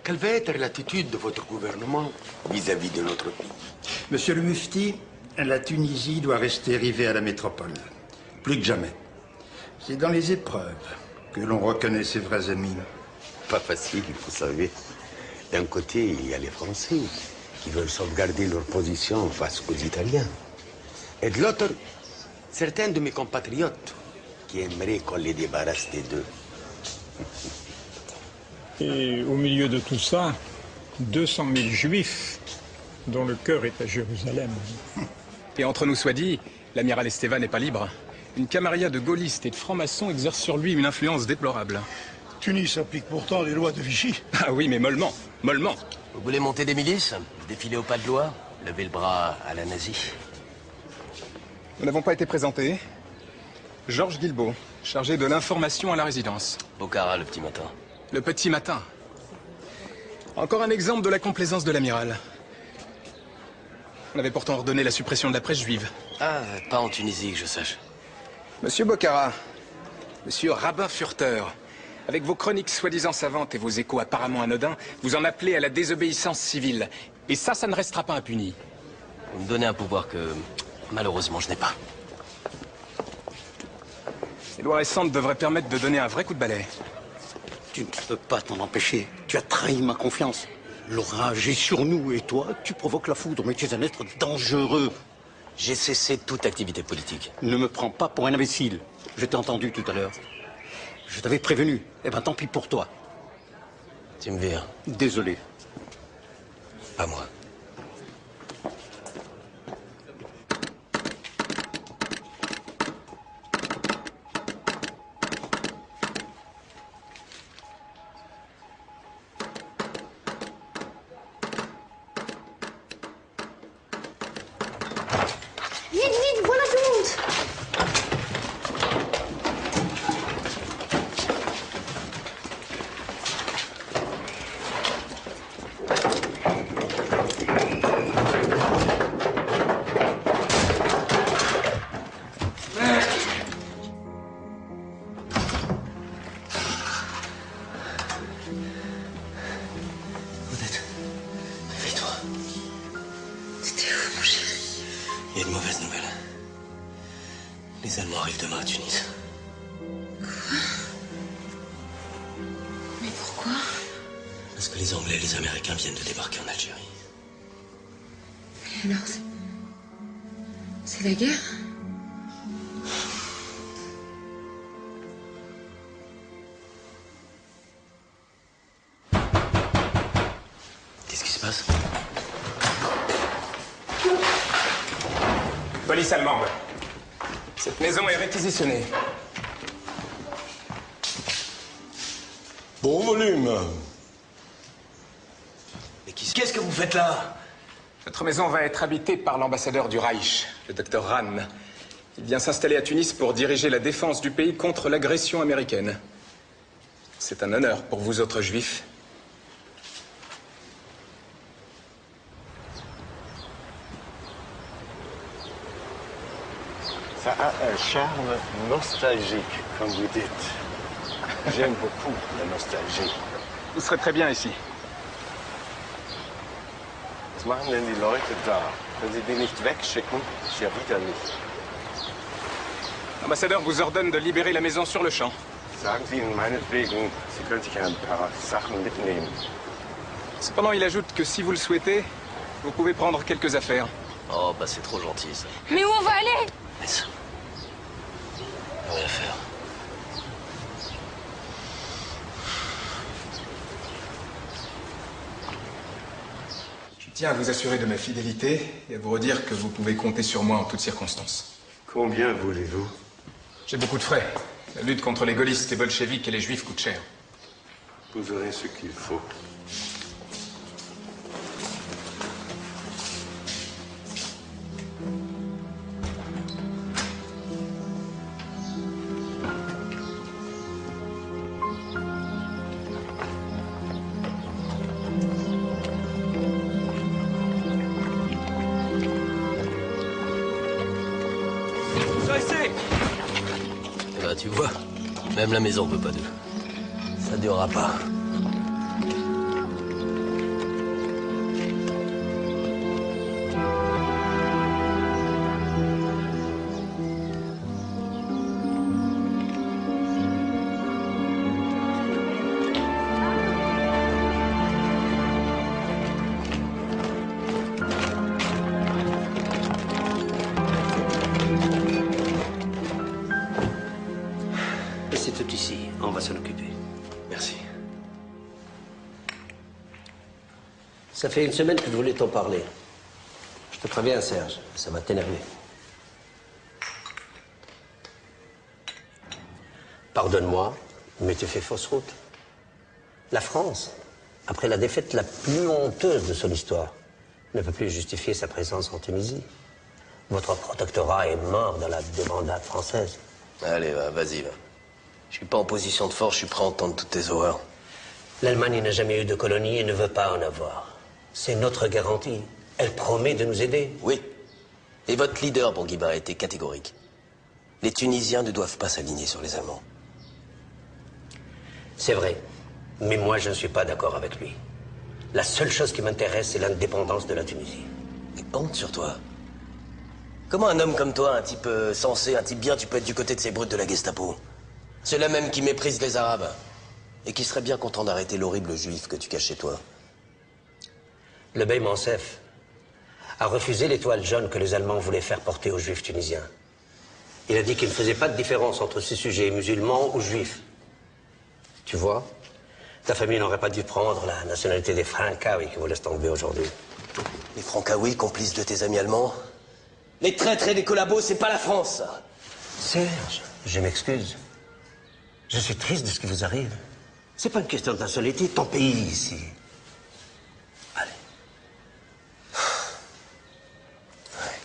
quelle va être l'attitude de votre gouvernement vis-à-vis de notre pays? Monsieur le Mufti, la Tunisie doit rester rivée à la métropole. Plus que jamais. C'est dans les épreuves que l'on reconnaît ses vrais ennemis. Pas facile, vous savez. D'un côté, il y a les Français qui veulent sauvegarder leur position face aux Italiens. Et de l'autre, certains de mes compatriotes qui aimeraient qu'on les débarrasse des deux. Et au milieu de tout ça, 200 000 juifs dont le cœur est à Jérusalem. Et entre nous soit dit, l'amiral Esteva n'est pas libre. Une camarilla de gaullistes et de francs-maçons exerce sur lui une influence déplorable. Tunis applique pourtant les lois de Vichy. Ah oui, mais mollement, mollement. Vous voulez monter des milices? Défiler au pas de loi? Lever le bras à la nazie? Nous n'avons pas été présentés. Georges Guilbeault, chargé de l'information à la résidence. Bocara, le petit matin. Le petit matin. Encore un exemple de la complaisance de l'amiral. On avait pourtant ordonné la suppression de la presse juive. Ah, pas en Tunisie, que je sache. Monsieur Bocara, monsieur Rabbin Furter, avec vos chroniques soi-disant savantes et vos échos apparemment anodins, vous en appelez à la désobéissance civile. Et ça ne restera pas impuni. Vous me donnez un pouvoir que, malheureusement, je n'ai pas. Les lois récentes devraient permettre de donner un vrai coup de balai. Tu ne peux pas t'en empêcher. Tu as trahi ma confiance. L'orage est sur nous et toi, tu provoques la foudre, mais tu es un être dangereux. J'ai cessé toute activité politique. Ne me prends pas pour un imbécile. Je t'ai entendu tout à l'heure. Je t'avais prévenu. Eh ben tant pis pour toi. Tu me vires. Désolé. Pas moi. Vite, vite, voilà tout le monde. Les Allemands arrivent demain à Tunis. Mais pourquoi? Parce que les Anglais et les Américains viennent de débarquer en Algérie. Et alors, c'est la guerre? Qu'est-ce qui se passe? Police allemande. Cette maison est réquisitionnée. Bon volume. Mais qu'est-ce que vous faites là? Notre maison va être habitée par l'ambassadeur du Reich, le docteur Rahn. Il vient s'installer à Tunis pour diriger la défense du pays contre l'agression américaine. C'est un honneur pour vous autres juifs. Ça a un charme nostalgique, comme vous dites. J'aime beaucoup la nostalgie. Vous serez très bien ici. Was machen denn die Leute da? Können Sie die nicht wegschicken? Ist ja widerlich. L'ambassadeur vous ordonne de libérer la maison sur le champ. Sagen Sie ihnen meinetwegen, Sie können sich ein paar Sachen mitnehmen. Cependant, il ajoute que si vous le souhaitez, vous pouvez prendre quelques affaires. Oh, bah c'est trop gentil, ça. Mais où on va aller? Laisse. Rien à faire. Je tiens à vous assurer de ma fidélité et à vous redire que vous pouvez compter sur moi en toutes circonstances. Combien voulez-vous? J'ai beaucoup de frais. La lutte contre les gaullistes, les bolcheviks et les juifs coûte cher. Vous aurez ce qu'il faut. Tu vois, même la maison peut pas d'eux. Ça durera pas. On va s'en occuper. Merci. Ça fait une semaine que je voulais t'en parler. Je te préviens, Serge, ça va t'énerver. Pardonne-moi, mais tu fais fausse route. La France, après la défaite la plus honteuse de son histoire, ne peut plus justifier sa présence en Tunisie. Votre protectorat est mort dans la débandade française. Allez, vas-y, va. Je suis pas en position de force, je suis prêt à entendre toutes tes horreurs. L'Allemagne n'a jamais eu de colonie et ne veut pas en avoir. C'est notre garantie. Elle promet de nous aider. Oui. Et votre leader, Bourguiba, a été catégorique. Les Tunisiens ne doivent pas s'aligner sur les Allemands. C'est vrai. Mais moi, je ne suis pas d'accord avec lui. La seule chose qui m'intéresse, c'est l'indépendance de la Tunisie. Et honte sur toi. Comment un homme comme toi, un type sensé, un type bien, tu peux être du côté de ces brutes de la Gestapo? Ceux-là même qui méprisent les Arabes. Et qui seraient bien contents d'arrêter l'horrible juif que tu caches chez toi. Le bey Mansef a refusé l'étoile jaune que les Allemands voulaient faire porter aux Juifs tunisiens. Il a dit qu'il ne faisait pas de différence entre ces sujets musulmans ou juifs. Tu vois, ta famille n'aurait pas dû prendre la nationalité des Francaoui qui vous laissent tomber aujourd'hui. Les Francaoui, complices de tes amis allemands? Les traîtres et les collabos, c'est pas la France, ça. Serge, je m'excuse. Je suis triste de ce qui vous arrive. C'est pas une question de nationalité, ton pays ici. Allez. Ouais.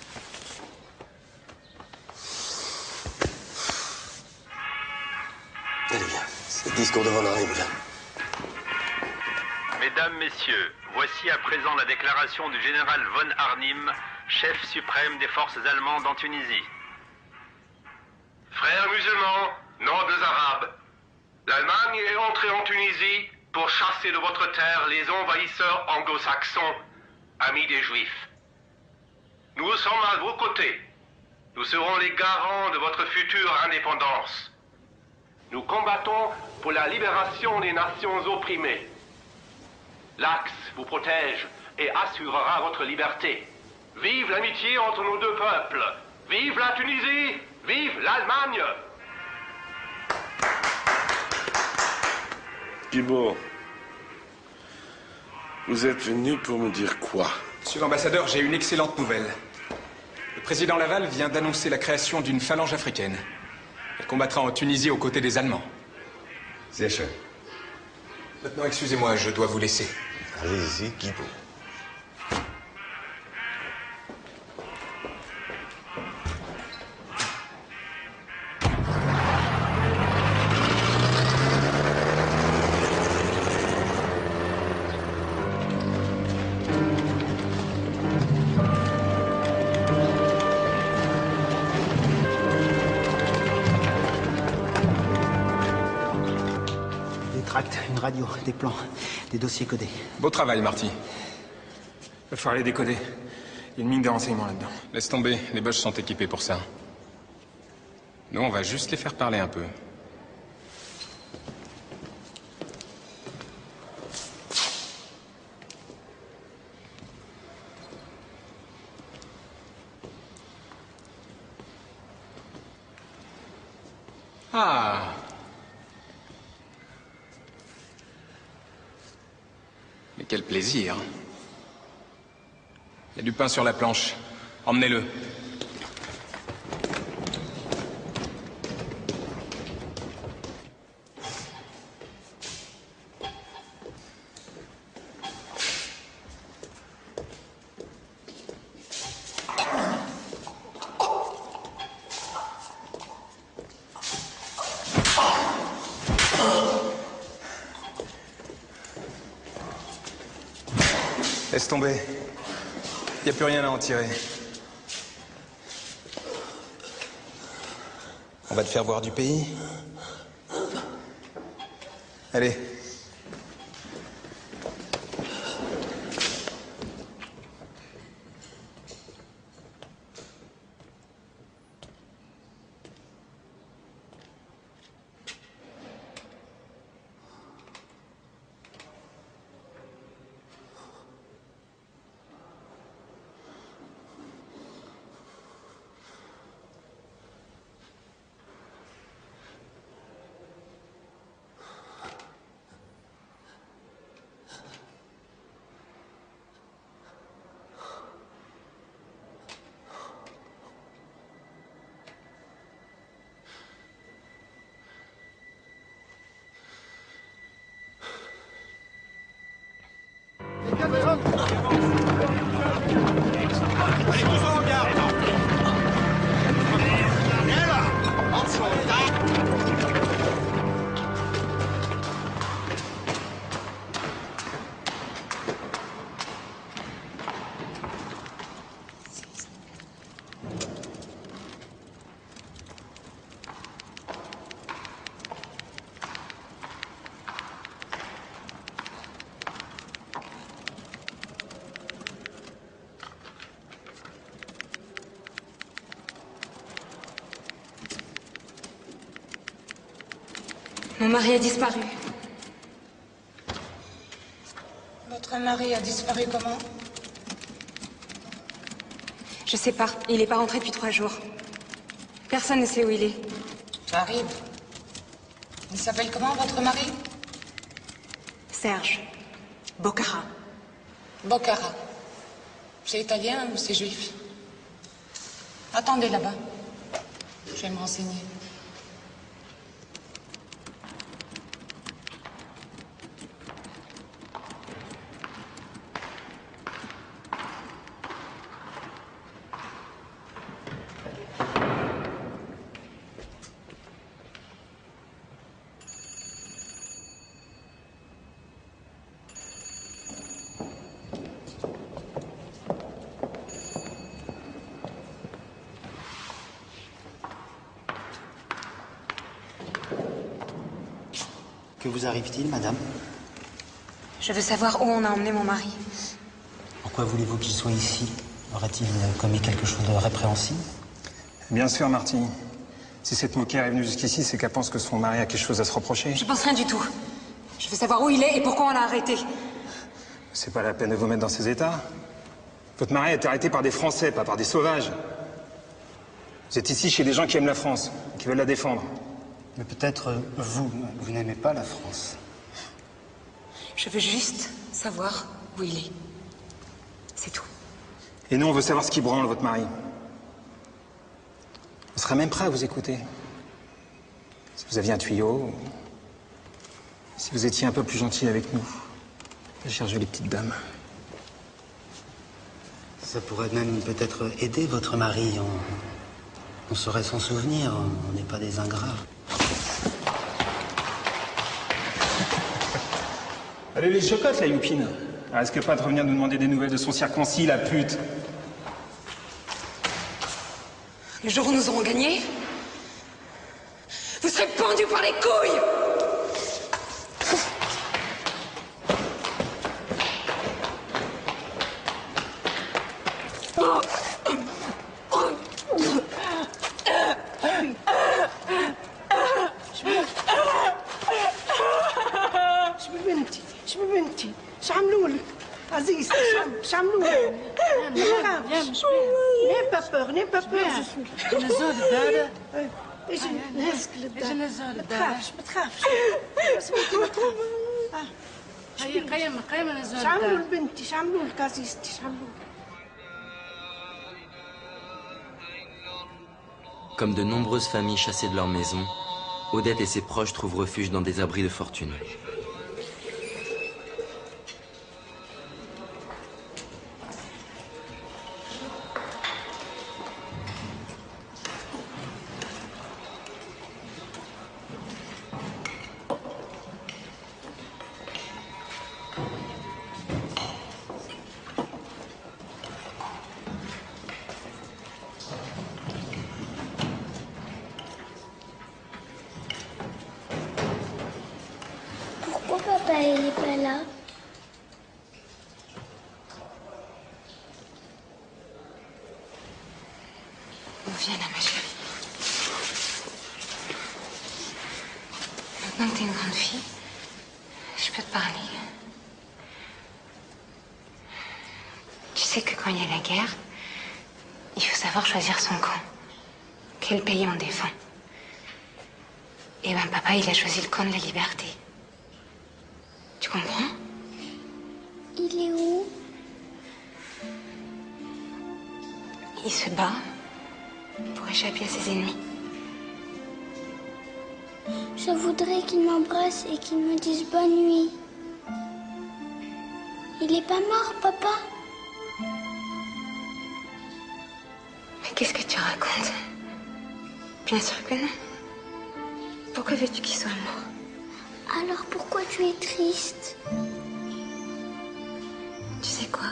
Allez, viens. C'est le discours de Von Arnim, viens. Mesdames, Messieurs, voici à présent la déclaration du général Von Arnim, chef suprême des forces allemandes en Tunisie. Frères musulmans, nobles arabes, l'Allemagne est entrée en Tunisie pour chasser de votre terre les envahisseurs anglo-saxons, amis des Juifs. Nous sommes à vos côtés. Nous serons les garants de votre future indépendance. Nous combattons pour la libération des nations opprimées. L'Axe vous protège et assurera votre liberté. Vive l'amitié entre nos deux peuples. Vive la Tunisie. Vive l'Allemagne. Guibault, vous êtes venu pour me dire quoi? Monsieur l'ambassadeur, j'ai une excellente nouvelle. Le président Laval vient d'annoncer la création d'une phalange africaine. Elle combattra en Tunisie aux côtés des Allemands. Sehr schön. Maintenant, excusez-moi, je dois vous laisser. Allez-y, Guibault. Une radio, des plans, des dossiers codés. Beau travail, Marty. Il va falloir les décoder. Il y a une mine de renseignements là-dedans. Laisse tomber, les Boches sont équipés pour ça. Nous, on va juste les faire parler un peu. Ah! Mais quel plaisir. Il y a du pain sur la planche. Emmenez-le. Laisse tomber. Il n'y a plus rien à en tirer. On va te faire voir du pays. Allez. Allez, tous en garde. Viens là. Mon mari a disparu. Votre mari a disparu comment? Je sais pas. Il est pas rentré depuis 3 jours. Personne ne sait où il est. Ça arrive. Il s'appelle comment, votre mari? Serge. Boccara. Boccara. C'est italien ou c'est juif? Attendez là-bas. Je vais me renseigner. Que vous arrive-t-il, madame? Je veux savoir où on a emmené mon mari. Pourquoi voulez-vous qu'il soit ici? Aurait-il commis quelque chose de répréhensible? Bien sûr, Marty. Si cette moquère est venue jusqu'ici, c'est qu'elle pense que son mari a quelque chose à se reprocher. Je pense rien du tout. Je veux savoir où il est et pourquoi on l'a arrêté. C'est pas la peine de vous mettre dans ces états. Votre mari a été arrêté par des Français, pas par des sauvages. Vous êtes ici chez des gens qui aiment la France, qui veulent la défendre. Mais peut-être vous n'aimez pas la France. Je veux juste savoir où il est. C'est tout. Et nous, on veut savoir ce qui branle votre mari. On serait même prêt à vous écouter. Si vous aviez un tuyau, si vous étiez un peu plus gentil avec nous, la chère jolie petite dame. Ça pourrait même peut-être aider votre mari. On saurait s'en souvenir, on n'est pas des ingrats. Allez, les chocottes, la youpine. Elle risque pas de revenir nous demander des nouvelles de son circoncis, la pute. Le jour où nous aurons gagné, vous serez pendus par les couilles! بنتي شو عملوا لك عزيزتي شو عملوا لك نيم بابور نزول الدار اجي نهزك للدار اجي نزول الدار ما تخافش هيا قيم نزول شو عملوا لبنتي شو عملوا لك عزيزتي شو عملوا لك Comme de nombreuses familles chassées de leur maison, Odette et ses proches trouvent refuge dans des abris de fortune. Papa, il n'est pas là. Viens là, ma chérie. Maintenant que t'es une grande fille, je peux te parler. Tu sais que quand il y a la guerre, il faut savoir choisir son camp. Quel pays on défend. Et ben papa, il a choisi le camp de la liberté. Tu comprends? Il est où? Il se bat pour échapper à ses ennemis. Je voudrais qu'il m'embrasse et qu'il me dise bonne nuit. Il n'est pas mort, papa? Mais qu'est-ce que tu racontes? Bien sûr que non. Pourquoi veux-tu qu'il soit mort? Alors pourquoi tu es triste? Tu sais quoi?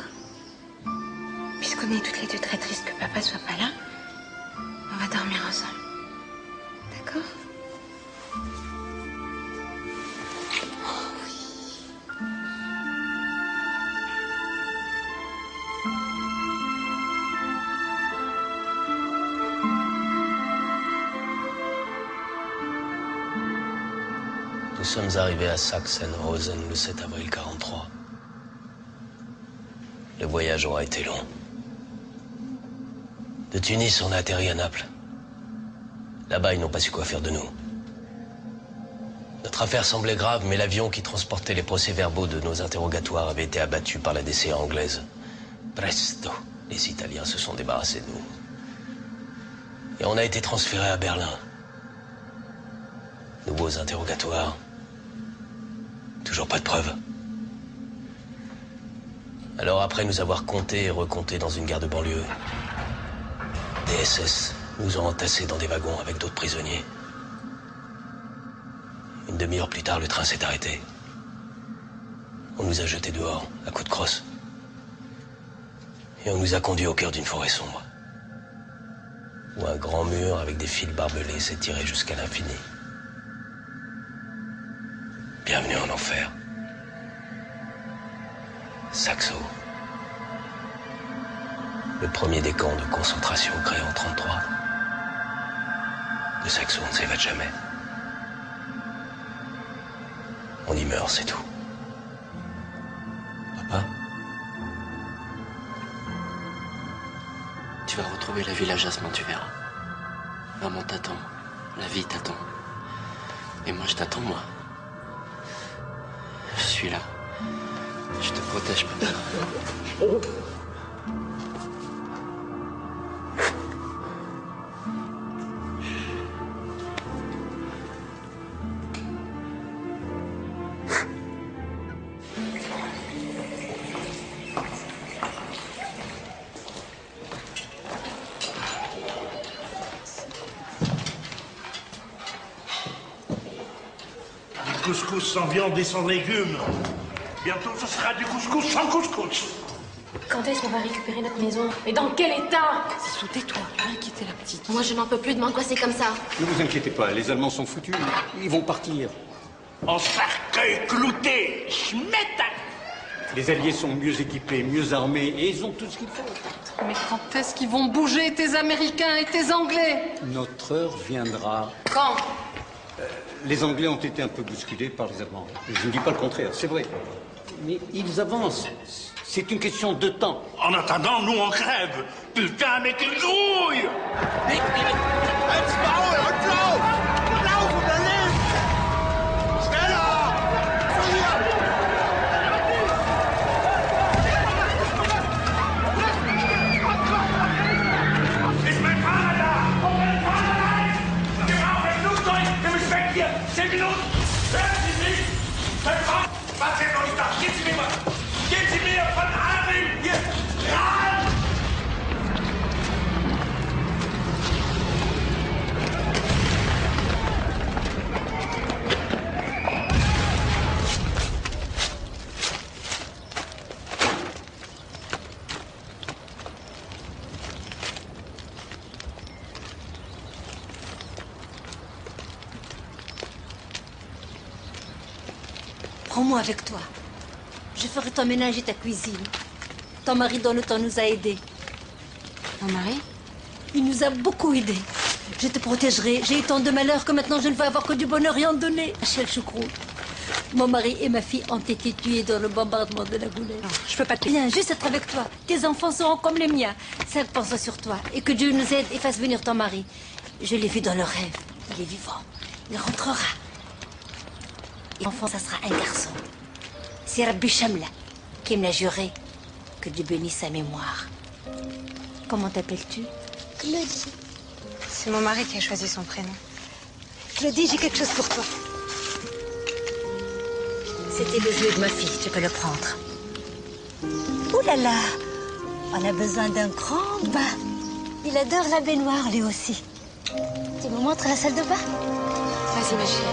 Puisqu'on est toutes les deux très tristes que papa soit pas là, on va dormir ensemble. D'accord? Nous sommes arrivés à Sachsenhausen le 7 avril 43. Le voyage aura été long. De Tunis, on a atterri à Naples. Là-bas, ils n'ont pas su quoi faire de nous. Notre affaire semblait grave, mais l'avion qui transportait les procès-verbaux de nos interrogatoires avait été abattu par la DCA anglaise. Presto, les Italiens se sont débarrassés de nous. Et on a été transférés à Berlin. Nouveaux interrogatoires. Toujours pas de preuves. Alors après nous avoir comptés et recomptés dans une gare de banlieue, des SS nous ont entassés dans des wagons avec d'autres prisonniers. Une demi-heure plus tard, le train s'est arrêté. On nous a jetés dehors, à coups de crosse. Et on nous a conduits au cœur d'une forêt sombre, où un grand mur avec des fils barbelés s'étirait jusqu'à l'infini. Bienvenue en enfer. Saxo. Le premier des camps de concentration créé en 1933. De Saxo, on ne s'évade jamais. On y meurt, c'est tout. Papa, tu vas retrouver la ville à Jasmin, tu verras. Maman t'attend, la vie t'attend. Et moi, je t'attends, moi. Je suis là. Je te protège, papa. Couscous sans viande et sans légumes. Bientôt, ce sera du couscous sans couscous. Quand est-ce qu'on va récupérer notre maison? Mais dans quel état? Sissou, tais-toi, tu vas inquiéter la petite. Moi, je n'en peux plus de m'angoisser comme ça. Ne vous inquiétez pas, les Allemands sont foutus. Ils vont partir. En cercueil clouté, schmettak. Les Alliés sont mieux équipés, mieux armés, et ils ont tout ce qu'il faut. Mais quand est-ce qu'ils vont bouger, tes Américains et tes Anglais? Notre heure viendra. Quand? Les Anglais ont été un peu bousculés par les Allemands. Je ne dis pas le contraire, c'est vrai. Mais ils avancent. C'est une question de temps. En attendant, nous on crève. Putain, mais quelle grouille! Prends-moi avec toi. Je ferai ton ménage et ta cuisine. Ton mari dans le temps nous a aidés. Mon mari? Il nous a beaucoup aidés. Je te protégerai. J'ai eu tant de malheur que maintenant je ne veux avoir que du bonheur rien donner. Rachel Choucrou. Mon mari et ma fille ont été tués dans le bombardement de la Goulette. Je peux pas te... Viens, juste être avec toi. Tes enfants seront comme les miens. Celle pense sur toi. Et que Dieu nous aide et fasse venir ton mari. Je l'ai vu dans le rêve. Il est vivant. Il rentrera. Et l'enfant, ça sera un garçon. C'est Rabbi Shamla qui me l'a juré. Que Dieu bénisse sa mémoire. Comment t'appelles-tu? Claudie. C'est mon mari qui a choisi son prénom. Claudie, j'ai quelque chose pour toi. C'était le jeu de ma fille, tu peux le prendre. Ouh là là, on a besoin d'un grand bain. Il adore la baignoire, lui aussi. Tu me montres la salle de bain? Vas-y, ma chérie.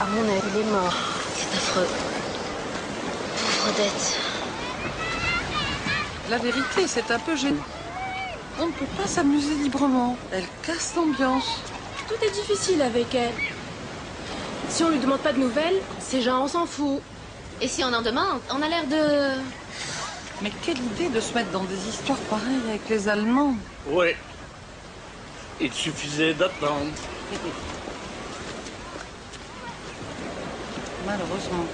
À mon avis, il est mort. C'est affreux. Pauvre Odette. La vérité, c'est un peu gênant. On ne peut pas s'amuser librement. Elle casse l'ambiance. Tout est difficile avec elle. Si on lui demande pas de nouvelles, ces gens, on s'en fout. Et si on en demande, on a l'air de... Mais quelle idée de se mettre dans des histoires pareilles avec les Allemands. Oui. Il suffisait d'attendre. Malheureusement.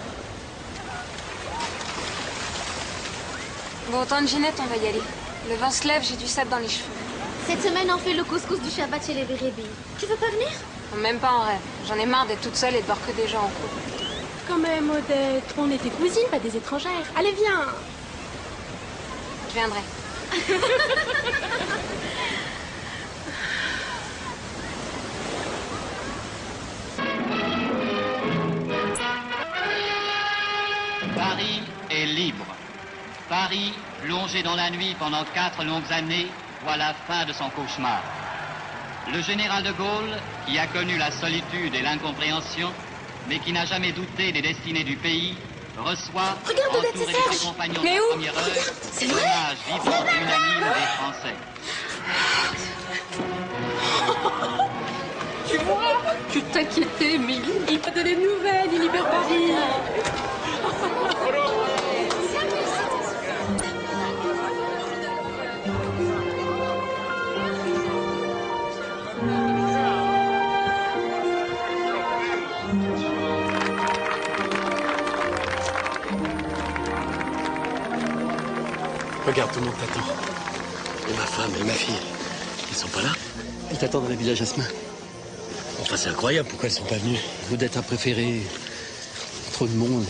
Bon, tante Ginette, on va y aller. Le vent se lève, j'ai du sable dans les cheveux. Cette semaine, on fait le couscous du Shabbat chez les Bérébi. Tu veux pas venir? Même pas en rêve. J'en ai marre d'être toute seule et de voir que des gens en couple. Quand même, Odette, on est tes cousines, pas des étrangères. Allez, viens. Je viendrai. Paris est libre. Paris, plongé dans la nuit pendant 4 longues années, voit la fin de son cauchemar. Le général de Gaulle, qui a connu la solitude et l'incompréhension, mais qui n'a jamais douté des destinées du pays, reçoit, Regarde, Odette, entouré c'est de Serge. ses compagnons Mais de où? la première heure, C'est vrai? l'image vivante et unanime des Français. Tu vois? Tu t'inquiétais, mais il t'a donné de nouvelles, il libère Paris. Regarde, tout le monde t'attend. Et ma femme et ma fille, ils sont pas là? Elles t'attendent à la Villa Jasmin. Enfin, c'est incroyable, pourquoi elles sont pas venues? Odette a préféré. Trop de monde,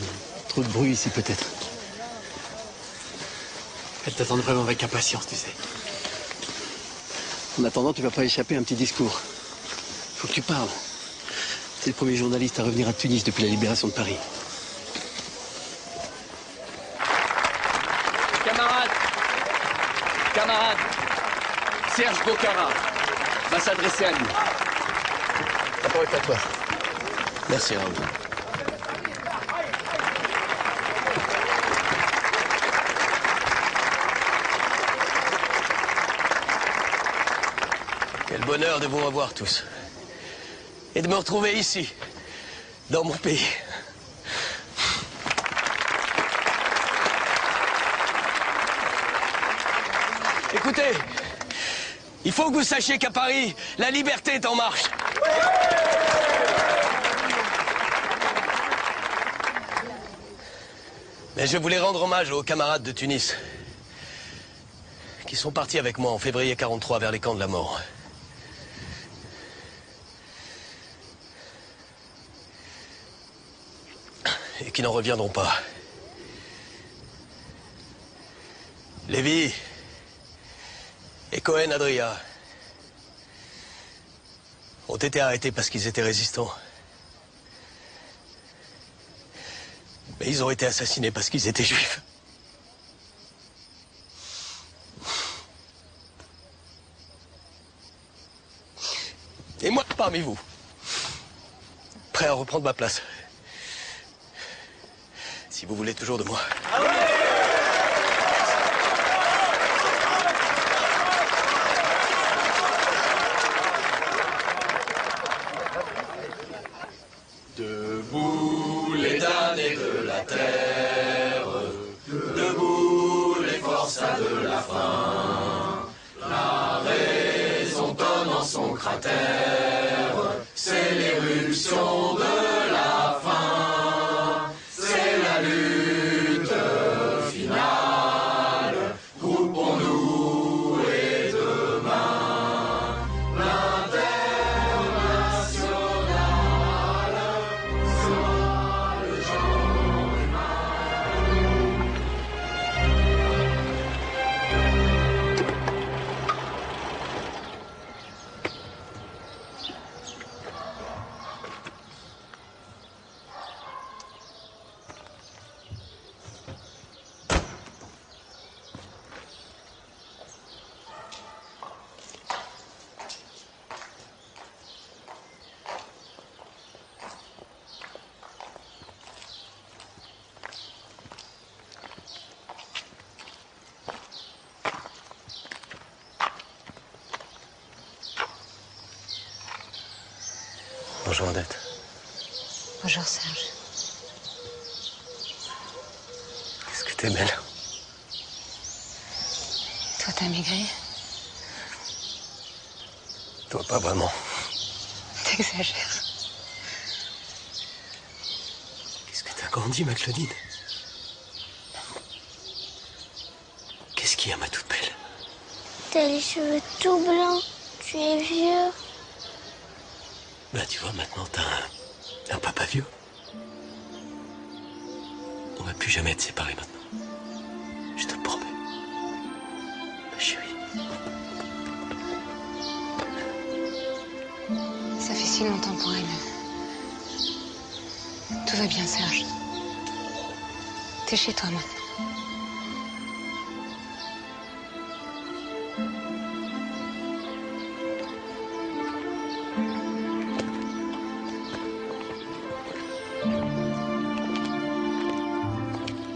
trop de bruit ici peut-être. Elles t'attendent vraiment avec impatience, tu sais. En attendant, tu vas pas échapper à un petit discours. Faut que tu parles. T'es le premier journaliste à revenir à Tunis depuis la libération de Paris. Camarade, Serge Bocara va s'adresser à lui. La parole est à toi. Merci, Raoul. Quel bonheur de vous revoir tous. Et de me retrouver ici, dans mon pays. Écoutez, il faut que vous sachiez qu'à Paris, la liberté est en marche. Mais je voulais rendre hommage aux camarades de Tunis qui sont partis avec moi en février 43 vers les camps de la mort. Et qui n'en reviendront pas. Lévi et Cohen Adria ont été arrêtés parce qu'ils étaient résistants. Mais ils ont été assassinés parce qu'ils étaient juifs. Et moi, parmi vous, prêt à reprendre ma place. Si vous voulez toujours de moi. Debout les damnés de la terre, debout les forçats de la faim. La raison donne en son cratère, c'est l'éruption de la faim. C'est la lutte finale, groupons-nous et demain l'international sera le genre humain. Bonjour Odette. Bonjour Serge. Qu'est-ce que t'es belle. Toi, t'as maigri? Toi, pas vraiment. T'exagères. Qu'est-ce que t'as grandi, ma Claudine? Qu'est-ce qu'il y a, ma toute belle? T'as les cheveux tout blancs. Tu es vieux. Bah, tu vois, maintenant, t'as un papa vieux. On va plus jamais être séparés maintenant. Je te le promets. Ma chérie. Ça fait si longtemps pour elle. Tout va bien, Serge. T'es chez toi maintenant.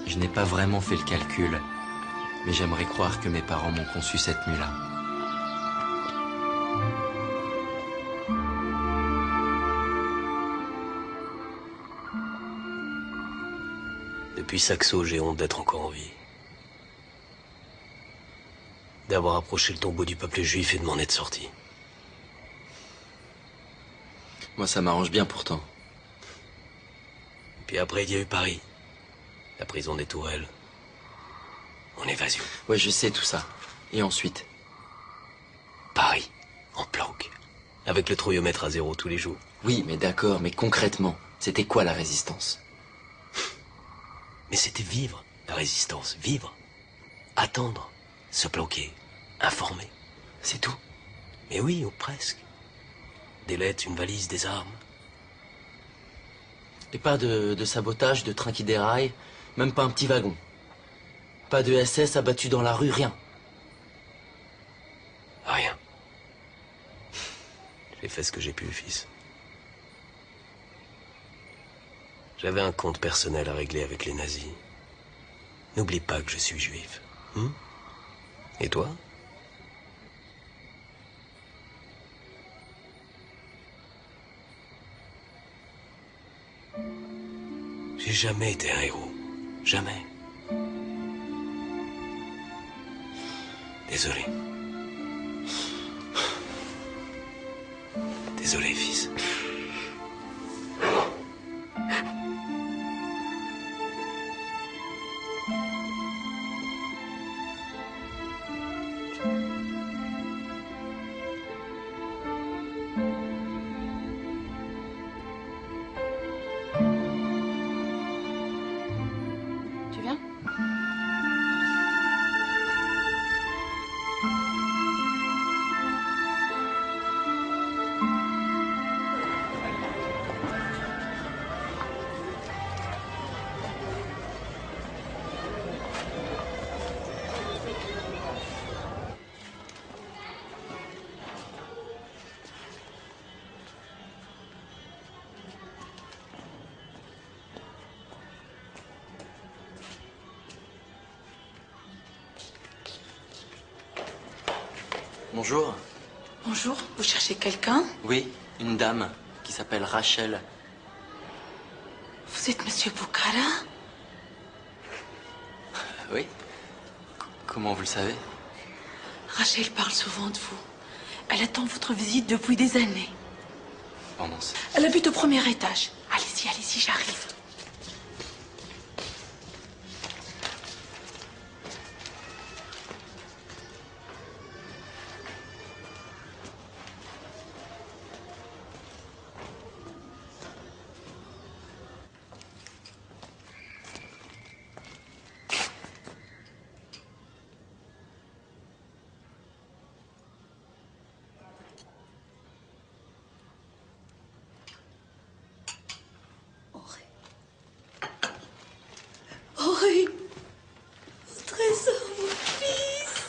Je n'ai pas vraiment fait le calcul, mais j'aimerais croire que mes parents m'ont conçu cette nuit-là. Depuis Saxo, j'ai honte d'être encore en vie. D'avoir approché le tombeau du peuple juif et de m'en être sorti. Moi, ça m'arrange bien pourtant. Puis après, il y a eu Paris. La prison des Tourelles. Mon évasion. Ouais, je sais tout ça. Et ensuite? Paris, en planque. Avec le trouillomètre à 0 tous les jours. Oui, mais d'accord, mais concrètement, c'était quoi la résistance? Mais c'était vivre, la résistance. Vivre. Attendre. Se planquer. Informer. C'est tout? Mais oui, ou presque. Des lettres, une valise, des armes. Et pas de sabotage, de train qui déraille, même pas un petit wagon. Pas de SS abattu dans la rue, rien. Rien. J'ai fait ce que j'ai pu, fils. J'avais un compte personnel à régler avec les nazis. N'oublie pas que je suis juif. Et toi? J'ai jamais été un héros. Jamais. Désolé. Désolé, fils. Tu viens? Bonjour. Bonjour, vous cherchez quelqu'un? Oui, une dame qui s'appelle Rachel. Vous êtes Monsieur Boukhara? Oui. Comment vous le savez? Rachel parle souvent de vous. Elle attend votre visite depuis des années. Pendant ce... Elle habite au premier étage. Allez-y, allez-y, j'arrive. Henri, mon trésor, mon fils.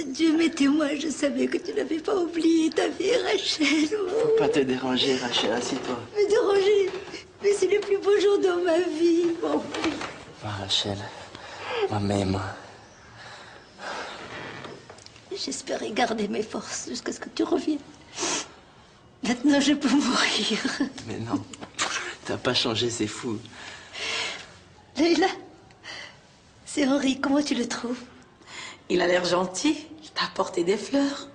Dieu m'est témoin, je savais que tu n'avais pas oublié ta vie, Rachel. Faut pas te déranger, Rachel, assieds-toi. Me déranger, mais c'est le plus beau jour de ma vie, mon fils. Va, Rachel. Ma même. J'espérais garder mes forces jusqu'à ce que tu reviennes. Maintenant, je peux mourir. Mais non. T'as pas changé, c'est fou. Leïla, c'est Henri, comment tu le trouves? Il a l'air gentil. Il t'a apporté des fleurs.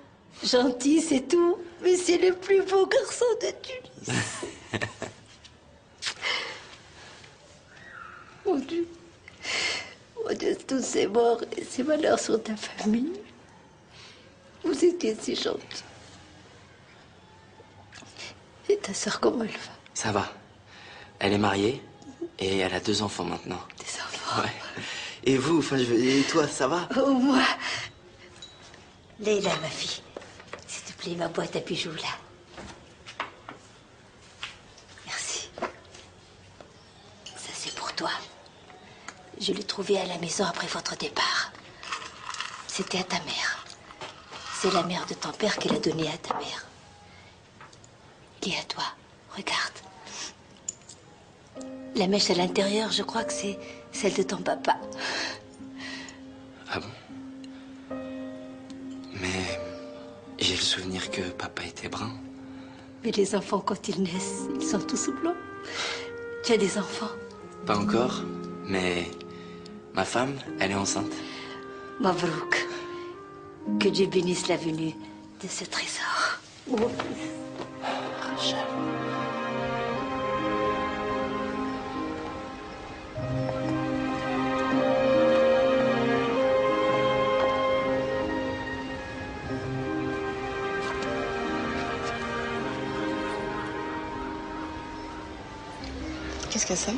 Gentil, c'est tout. Mais c'est le plus beau garçon de Tunis. Mon Dieu. Mon Dieu, tous ces morts et ces malheurs sur ta famille. Vous étiez si gentils. Et ta sœur, comment elle va? Ça va. Elle est mariée et elle a 2 enfants maintenant. Des enfants? Ouais. Et vous, enfin, et toi, ça va? Oh, moi. Leïla, ma fille. S'il te plaît, ma boîte à bijoux, là. Merci. Ça, c'est pour toi. Je l'ai trouvée à la maison après votre départ. C'était à ta mère. C'est la mère de ton père qui l'a donnée à ta mère. Il est à toi. Regarde. La mèche à l'intérieur, je crois que c'est celle de ton papa. Ah bon? Mais j'ai le souvenir que papa était brun. Mais les enfants, quand ils naissent, ils sont tous blancs. Tu as des enfants? Pas encore, mais ma femme, elle est enceinte. Mabrouk. Que Dieu bénisse la venue de ce trésor. Mon fils. Rachel. Qu'est-ce que c'est?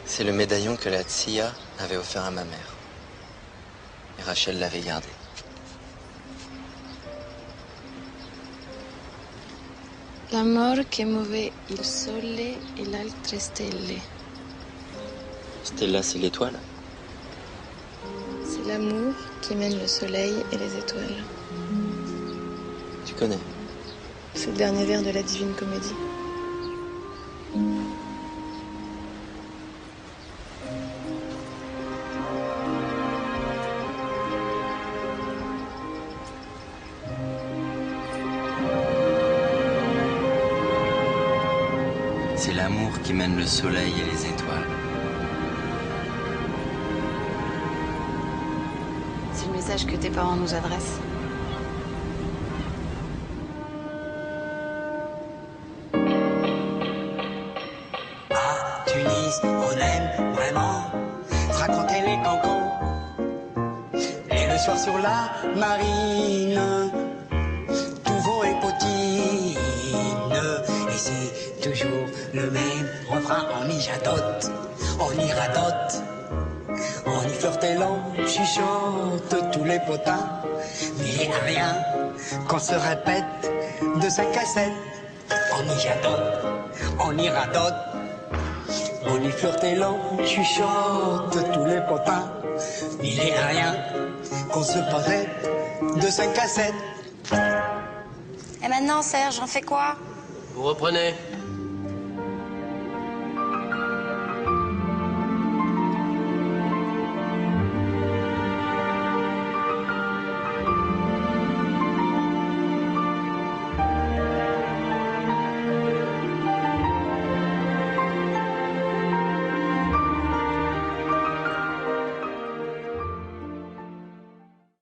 C'est le médaillon que la Tzia avait offert à ma mère. Et Rachel l'avait gardé. L'amor che muove il sole e le altre stelle. Stella, c'est l'étoile. C'est l'amour qui mène le soleil et les étoiles. Tu connais? C'est le dernier vers de la Divine Comédie. C'est l'amour qui mène le soleil et les étoiles. C'est le message que tes parents nous adressent. À Tunis, on aime vraiment se raconter les cancans. Et le soir sur la marine, tout vent et potine. Et c'est toujours le même refrain, on y jadote, on y radote. On y flirte et l'on chuchote tous les potins. Mais à rien qu'on se répète de sa cassette. On y jadote, on y radote. On y flirte et l'on chuchote tous les potins. Il est à rien qu'on se parlait de sa cassette. Et maintenant, Serge, on fait quoi? Vous reprenez.